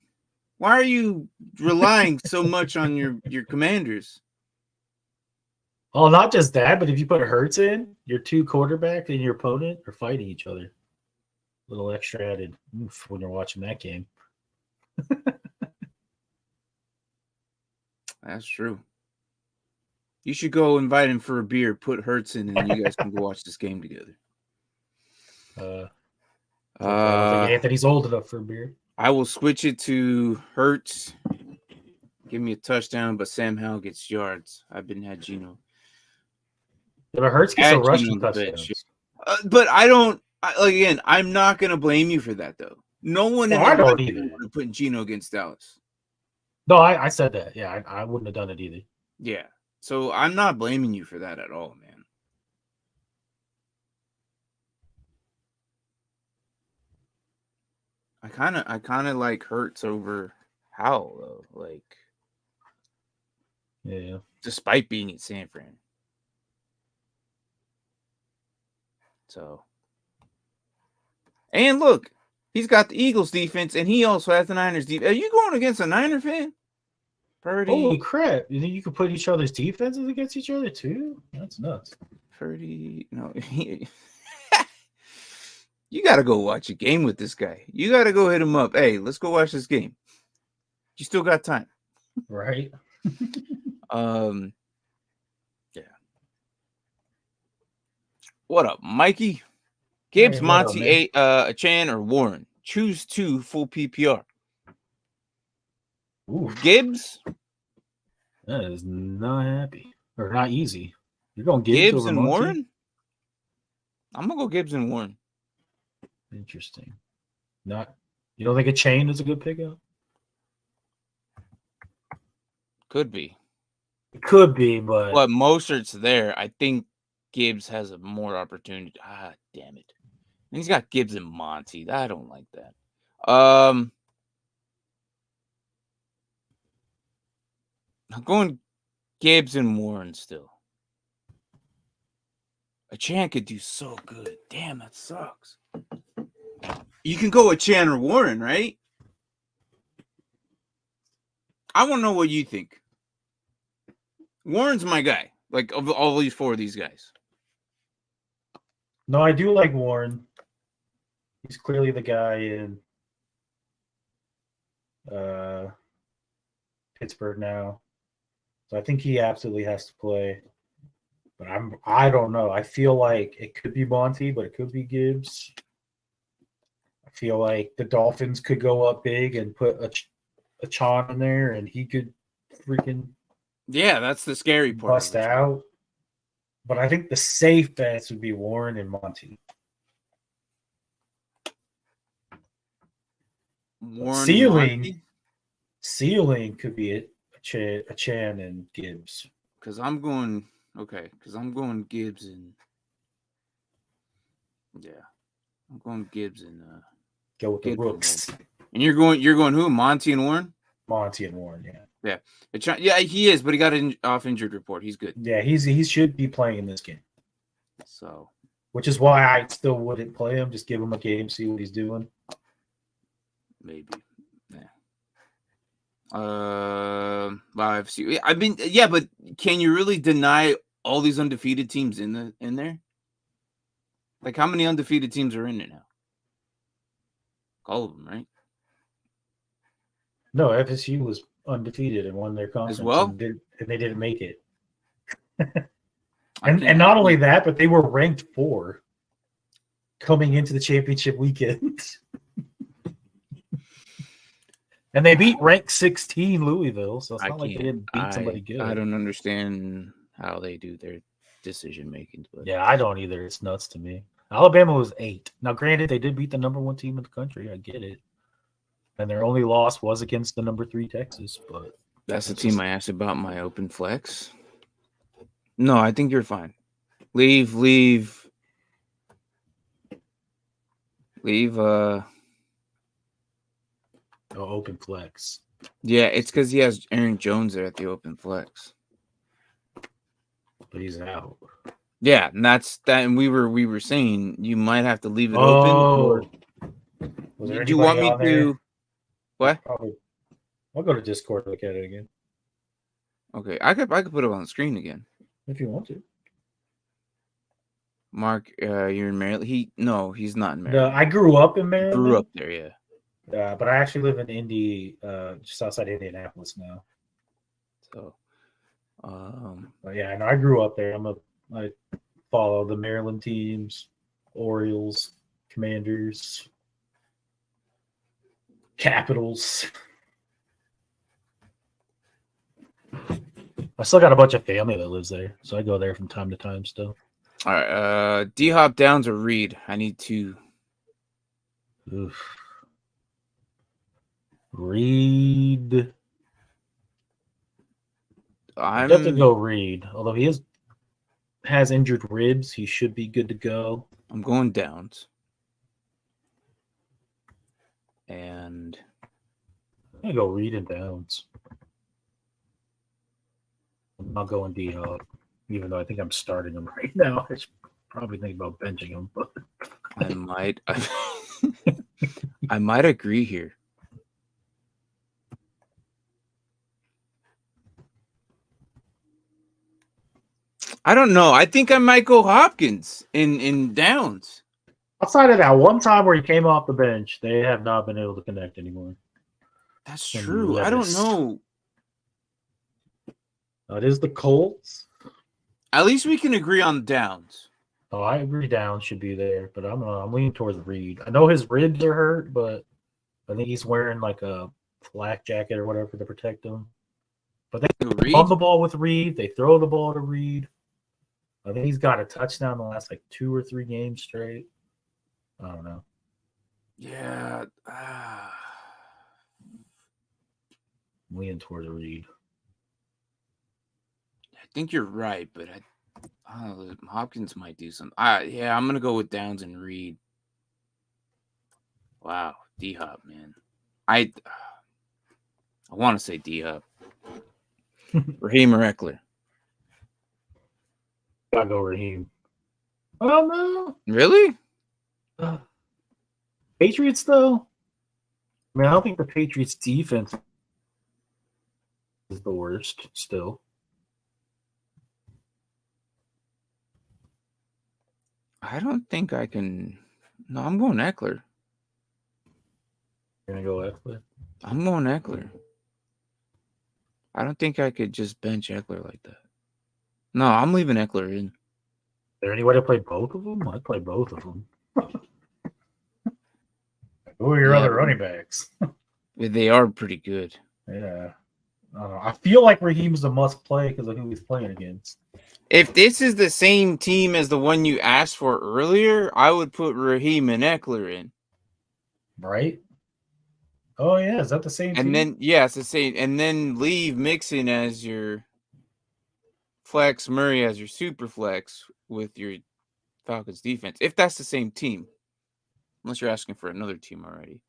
why are you relying so much on your commanders? Oh, not just that, but if you put Hurts in, your two quarterback and your opponent are fighting each other. A little extra added oof when you're watching that game. That's true. You should go invite him for a beer, put Hurts in, and you guys can go watch this game together. I don't think Anthony's old enough for a beer. I will switch it to Hurts. Give me a touchdown, but Sam Howell gets yards. I've been had Gino. Yeah, but Hurts gets a rushing touchdown. But I don't. Again, I'm not going to blame you for that, though. No one in I the don't either. would put Gino against Dallas. No, I said that. Yeah, I wouldn't have done it either. Yeah. So I'm not blaming you for that at all, man. I kind of like Hurts over Howell though. Like, yeah, despite being at San Fran. So, and look, he's got the Eagles defense, and he also has the Niners defense. Are you going against a Niner fan? Purdy. Holy crap! You think you could put each other's defenses against each other too? That's nuts. Purdy, no. You got to go watch a game with this guy. You got to go hit him up. Hey, let's go watch this game. You still got time. Right? Yeah. What up, Mikey? Gibbs, Hey, what up, Monty, Chan, or Warren? Choose two full PPR. Ooh, Gibbs? that is not happy. Or not easy. You're going Gibbs over and Monty? Warren? I'm going to go Gibbs and Warren. Interesting. You don't think a chain is a good pickup? Could be. It could be, but Mostert's there. I think Gibbs has a more opportunity. Ah, damn it. And he's got Gibbs and Monty. I don't like that. I'm going Gibbs and Warren still. A Chan could do so good. Damn, that sucks. You can go with Chan or Warren, right? I want to know what you think. Warren's my guy. Like, of all these four of these guys. no, I do like Warren. He's clearly the guy in Pittsburgh now. So I think he absolutely has to play. But I don't know. I feel like it could be Monty, but it could be Gibbs. I feel like the Dolphins could go up big and put a Chon in there, and he could freaking that's the scary part. bust out. But I think the safe bets would be Warren and Monty. Ceiling could be a Chan and Gibbs. Because I'm going Gibbs and I'm going Gibbs and go with the Rooks. And you're going who? Monty and Warren? Monty and Warren, yeah. Yeah, he is, but he got off injured report. He's good. Yeah, he should be playing in this game. So, which is why I still wouldn't play him. Just give him a game, see what he's doing. Maybe. Yeah. Live. I mean, yeah, but can you really deny all these undefeated teams in there? Like, how many undefeated teams are in it now? All of them, right? No, FSU was undefeated and won their conference well? and they didn't make it. and not only that, but they were ranked 4 coming into the championship weekend. And they beat ranked 16 Louisville, so it's not like they didn't beat somebody good. I don't understand how they do their decision making. But yeah, I don't either. It's nuts to me. Alabama was 8. Now, granted, they did beat the number 1 team in the country. I get it. And their only loss was against the number 3 Texas. But that's the team I asked about my open flex. No, I think you're fine. Leave. Open flex. Yeah, it's because he has Aaron Jones there at the open flex. But he's out. Yeah, and that's that. And we were saying you might have to leave it open. Or do you want me to? What? Probably. I'll go to Discord and look at it again. Okay, I could put it on the screen again if you want to. Mark, you're in Maryland. He's not in Maryland. No, I grew up in Maryland. Grew up there, yeah. But I actually live in Indy, just outside Indianapolis now. So, but yeah, I grew up there. I follow the Maryland teams, Orioles, Commanders, Capitals. I still got a bunch of family that lives there, so I go there from time to time still. All right, D-Hop Downs or Reed? I need to. Oof. Reed. I'm definitely go Reed. Although he has injured ribs, he should be good to go. I'm going Downs. And I'm gonna go Reed and Downs. I'm not going D-Hop, even though I think I'm starting him right now. I should probably think about benching him, but I might agree here. I don't know. I think I might go Hopkins in Downs. Outside of that one time where he came off the bench, they have not been able to connect anymore. That's true. I don't know. It is the Colts. At least we can agree on Downs. Oh, I agree Downs should be there, but I'm leaning towards Reed. I know his ribs are hurt, but I think he's wearing like a flak jacket or whatever to protect him. But they run the ball with Reed. They throw the ball to Reed. I think he's got a touchdown the last like 2 or 3 games straight. I don't know. Yeah. I'm leaning towards Reed. I think you're right, but I don't know, Hopkins might do something. I'm going to go with Downs and Reed. Wow. D-Hop, man. I want to say D-Hop. Raheem or Eckler? Gotta go Raheem. Oh, no. Really? Patriots, though? I mean, I don't think the Patriots' defense is the worst still. I don't think I can. No, I'm going Eckler. You're going to go Eckler? I'm going Eckler. I don't think I could just bench Eckler like that. No, I'm leaving Eckler in. Is there any way to play both of them? I'd play both of them. Who are your other running backs? They are pretty good. Yeah. I feel like Raheem's a must play because of who he's playing against. If this is the same team as the one you asked for earlier, I would put Raheem and Eckler in. Right? Oh, yeah. Is that the same team? And then, it's the same. And then leave Mixon as your flex, Murray as your super flex with your Falcons defense. If that's the same team. Unless you're asking for another team already.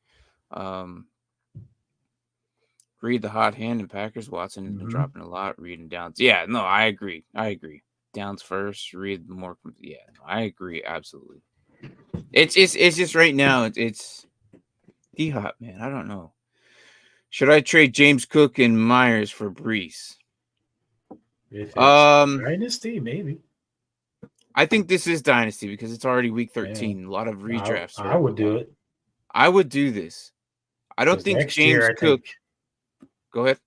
Reed the hot hand and Packers. Watson has been dropping a lot. Reed and Downs. Yeah, no, I agree. Downs first. Reed more. Yeah, no, I agree. Absolutely. It's just right now. It's D-Hop, man. I don't know. Should I trade James Cook and Myers for Brees? If it's Dynasty, maybe. I think this is Dynasty because it's already week 13. A lot of redrafts. I would do it. I would do this. I don't think James Cook. Go ahead.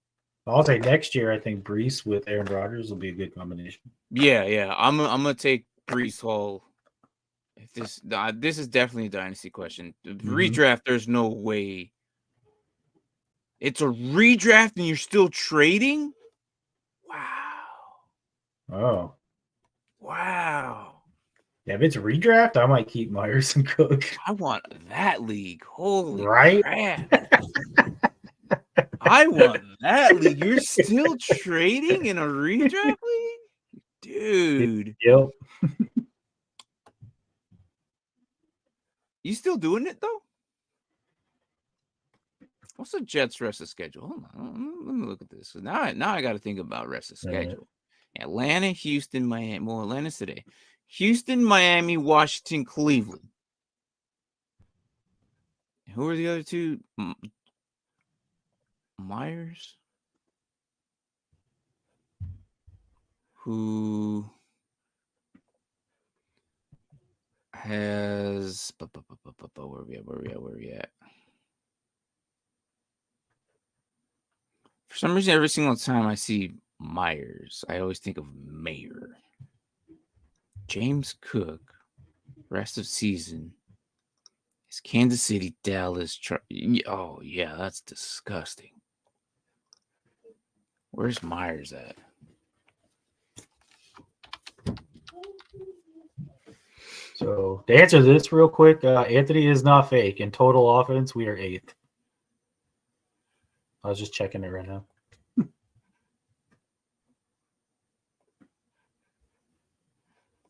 I'll say next year, I think Brees with Aaron Rodgers will be a good combination. Yeah. I'm gonna take Brees Hall. If this is definitely a dynasty question. Redraft, there's no way. It's a redraft and you're still trading? Oh. Wow. Yeah, if it's a redraft, I might keep Myers and Cook. I want that league. Holy Right? crap. I want that league. You're still trading in a redraft league? Dude. Yep. You still doing it, though? What's the Jets' rest of schedule? Hold on. Let me look at this. Now I got to think about rest of schedule. Atlanta, Houston, Miami. Well, Atlanta's today. Houston, Miami, Washington, Cleveland. Who are the other two? Myers. Who has... Where are we at? For some reason, every single time I see Myers, I always think of Mayer. James Cook, rest of season, is Kansas City, Dallas. Oh, yeah, that's disgusting. Where's Myers at? So to answer this real quick, Anthony is not fake. In total offense, we are 8th. I was just checking it right now.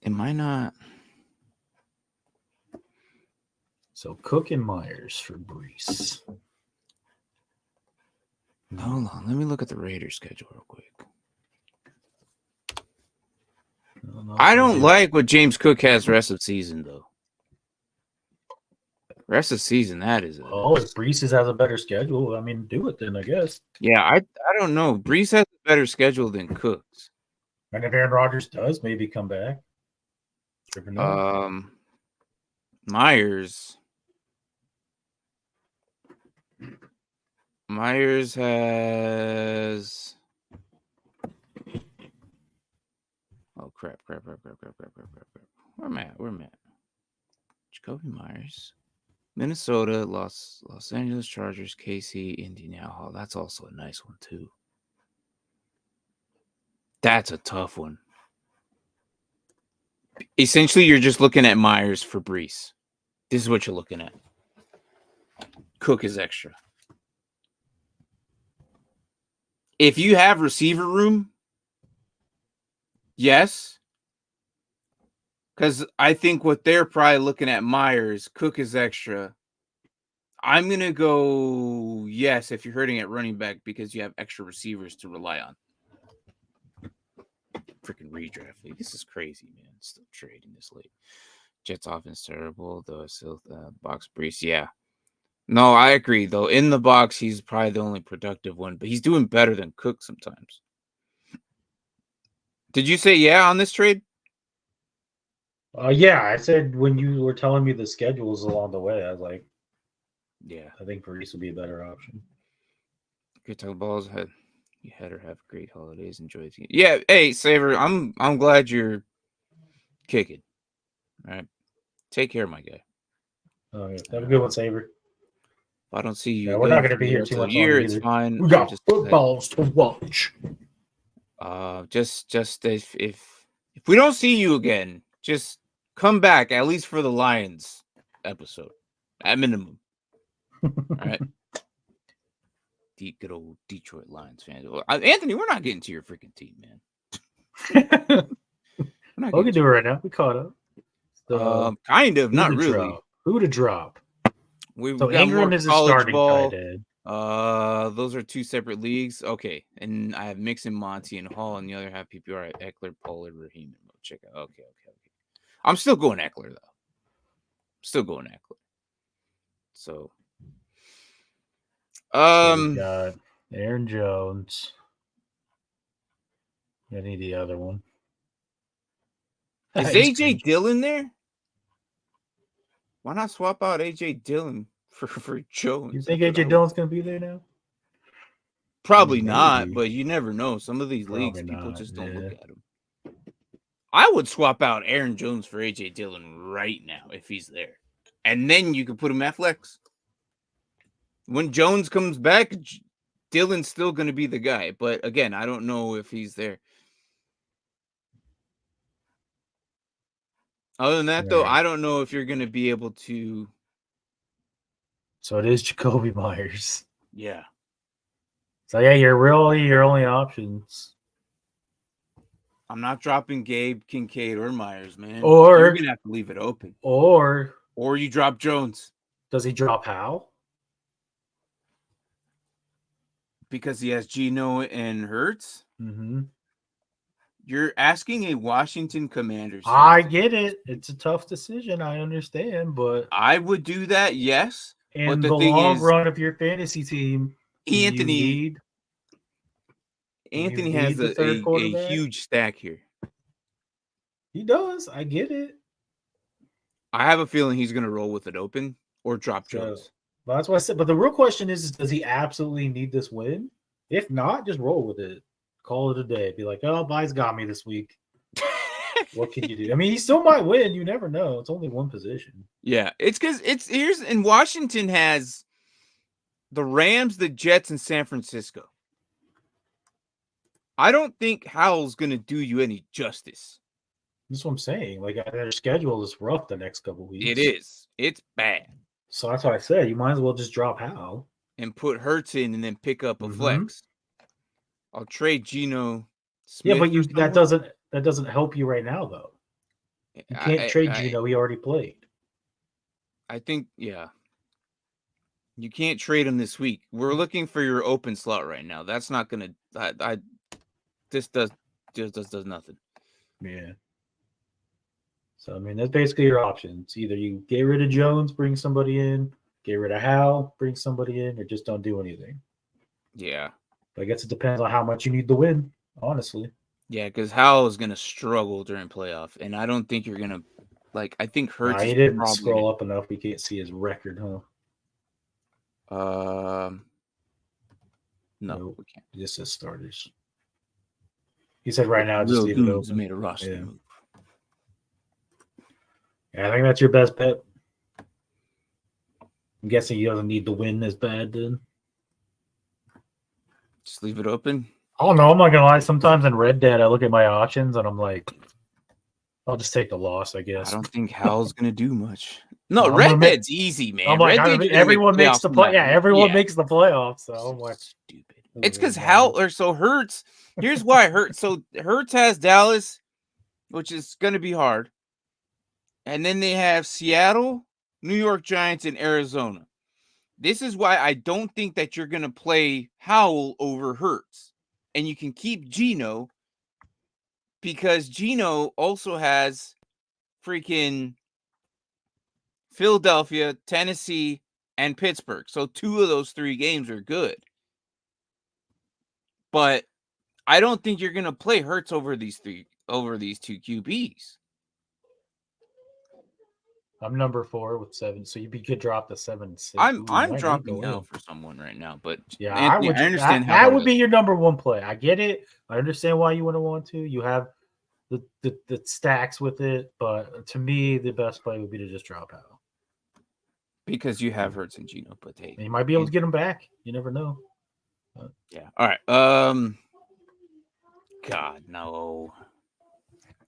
Am I not? So Cook and Myers for Brees. Hold on. Let me look at the Raiders schedule real quick. I don't like what James Cook has rest of season, though. Rest of season, that is it. Oh, if Brees has a better schedule, I mean, do it then, I guess. Yeah, I don't know. Brees has a better schedule than Cook's. And if Aaron Rodgers does, maybe come back. Never know. Myers has... Oh, crap. Where am I at? Jacoby Myers. Minnesota, Los Angeles Chargers, KC, Indianapolis. That's also a nice one, too. That's a tough one. Essentially, you're just looking at Myers for Brees. This is what you're looking at. Cook is extra. If you have receiver room, yes. Because I think what they're probably looking at Myers, Cook is extra. I'm going to go yes if you're hurting at running back because you have extra receivers to rely on. Freaking redraft league. This is crazy, man. Still trading this late. Jets offense terrible, though. Still box Brees. Yeah. No, I agree, though. In the box, he's probably the only productive one, but he's doing better than Cook sometimes. Did you say yeah on this trade? Yeah, I said when you were telling me the schedules along the way, I was like, yeah, I think Brees would be a better option. Good tell balls ahead. You had her have great holidays. Enjoy it. Yeah, hey, Saver, I'm glad you're kicking. All right. Take care, my guy. Oh, yeah. Have a good one, Saver. If I don't see you, we're not going to be here too much year. longer It's either. fine. We got footballs to watch. Just if we don't see you again, just come back at least for the Lions episode, at minimum. All right. Good old Detroit Lions fans. Anthony, we're not getting to your freaking team, man. We can do it right now. We caught up. Kind of, not really. Who to drop? We've so got Ingram more is a college starting ball. tight end. Those are two separate leagues. Okay, and I have Mixon, Monty, and Hall, and the other half PPR at Eckler, Pollard, Raheem, and check out. Okay. I'm still going Eckler though. So, we got Aaron Jones. Any the other one? Is AJ Dillon there? Why not swap out AJ Dillon for Jones? You think AJ Dillon's gonna be there now? Probably Maybe. not, but you never know. Some of these leagues, Probably people not, just don't look yeah. at them. I would swap out Aaron Jones for AJ Dillon right now if he's there. And then you could put him at flex. When Jones comes back, Dillon's still going to be the guy. But again, I don't know if he's there. Other than that, though, Right. I don't know if you're going to be able to. So it is Jacoby Myers. Yeah. So yeah, you're really your only options. I'm not dropping Gabe, Kincaid, or Myers, man. Or you're going to have to leave it open. Or you drop Jones. Does he drop Howell? Because he has Geno and Hurts? Mm-hmm. You're asking a Washington Commanders. I get it. It's a tough decision. I understand, but I would do that, yes. in But the long run of your fantasy team, Anthony has a huge stack here. He does. I get it. I have a feeling he's going to roll with it open or drop Jones. Well, that's what I said. But the real question is, does he absolutely need this win? If not, just roll with it. Call it a day. Be like, oh, Bi's got me this week. What can you do? I mean, he still might win. You never know. It's only one position. Yeah, it's because and Washington has the Rams, the Jets, and San Francisco. I don't think Howell's going to do you any justice. That's what I'm saying. Like, their schedule is rough the next couple weeks. It is. It's bad. So that's why I said you might as well just drop Howell and put Hurts in, and then pick up a flex. I'll trade Geno Smith. Yeah, but that doesn't help you right now, though. You can't trade Geno. He already played. I think, yeah. You can't trade him this week. We're looking for your open slot right now. That's not gonna. This does nothing. Yeah. So I mean, that's basically your options. Either you get rid of Jones, bring somebody in, get rid of Howell, bring somebody in, or just don't do anything. Yeah. But I guess it depends on how much you need to win, honestly. Yeah, because Howell is going to struggle during playoff, and I don't think you're going to I think Hurts. He didn't scroll up enough. We can't see his record, huh? No, we can't. Just his starters. He said right now, just leave it open. Made a roster move. Yeah, I think that's your best bet. I'm guessing he doesn't need to win as bad then. Just leave it open. Oh no, I'm not gonna lie. Sometimes in Red Dead, I look at my options and I'm like, I'll just take the loss, I guess. I don't think Howell's gonna do much. No, Red Dead's easy, man. I'm like, everyone makes the play. Yeah, everyone makes the playoffs. So I'm like, stupid. It's because Hurts. Here's why Hurts. So Hurts has Dallas, which is gonna be hard, and then they have Seattle, New York Giants, and Arizona. This is why I don't think that you're gonna play Howell over Hurts, and you can keep Geno because Geno also has freaking Philadelphia, Tennessee, and Pittsburgh. So 2 of those 3 games are good. But I don't think you're going to play Hurts over these 2 QBs. I'm number 4 with 7, so you could drop the 7-6. I'm dropping out for someone right now, but yeah, Anthony, I understand how that would be your number 1 play. I get it. I understand why you wouldn't want to. You have the stacks with it, but to me, the best play would be to just drop out. Because you have Hurts and Geno, but hey, and you might be able to get them back. You never know. Yeah. All right. God, no.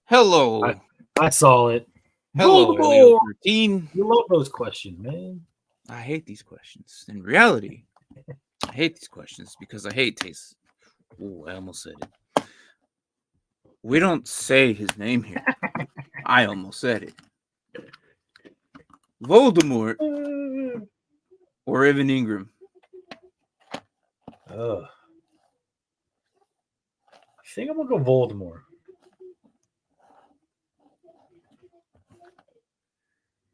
Hello. I saw it. Hello, 13. You love those questions, man. I hate these questions. In reality, I hate these questions because I hate Taste. Oh, I almost said it. We don't say his name here. I almost said it. Voldemort or Evan Ingram? I think I'm going to go Voldemort.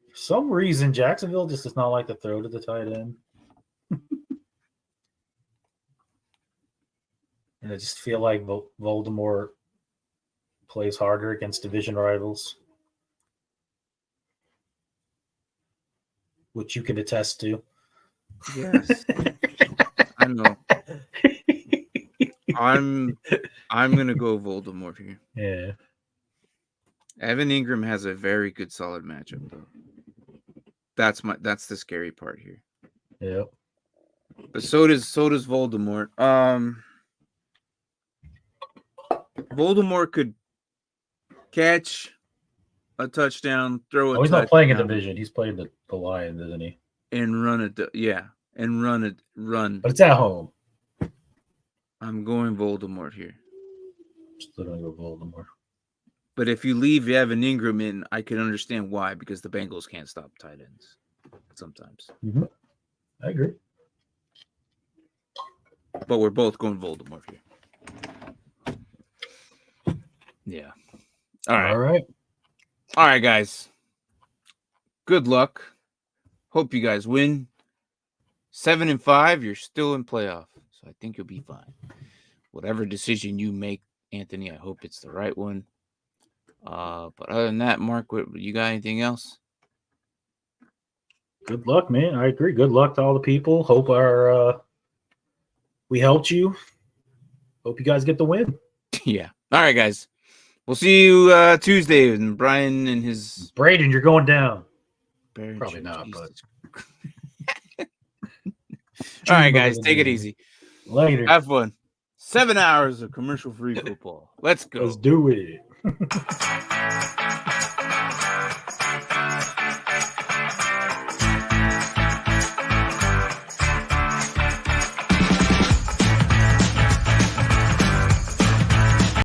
For some reason, Jacksonville just does not like to throw to the tight end. And I just feel like Voldemort plays harder against division rivals, which you can attest to. Yes. I know. I'm gonna go Voldemort here. Yeah. Evan Ingram has a very good solid matchup though. That's the scary part here. Yeah. But so does Voldemort. Voldemort could catch a touchdown, throw a Oh, he's touchdown. not playing a division. He's playing the Lions, isn't he? And run. But it's at home. I'm going Voldemort here. Still gonna go Voldemort. But if you leave Evan Ingram in, I can understand why, because the Bengals can't stop tight ends sometimes. Mm-hmm. I agree. But we're both going Voldemort here. Yeah. All right, guys. Good luck. Hope you guys win. 7-5, you're still in playoff, so I think you'll be fine. Whatever decision you make, Anthony, I hope it's the right one. But other than that, Mark, you got anything else? Good luck, man. I agree. Good luck to all the people. Hope we helped you. Hope you guys get the win. Yeah. All right, guys. We'll see you Tuesday and Brian and his Braden, you're going down. Probably not, but all right, guys, take it easy. Later. Have fun. 7 hours of commercial-free football. Let's go. Let's do it.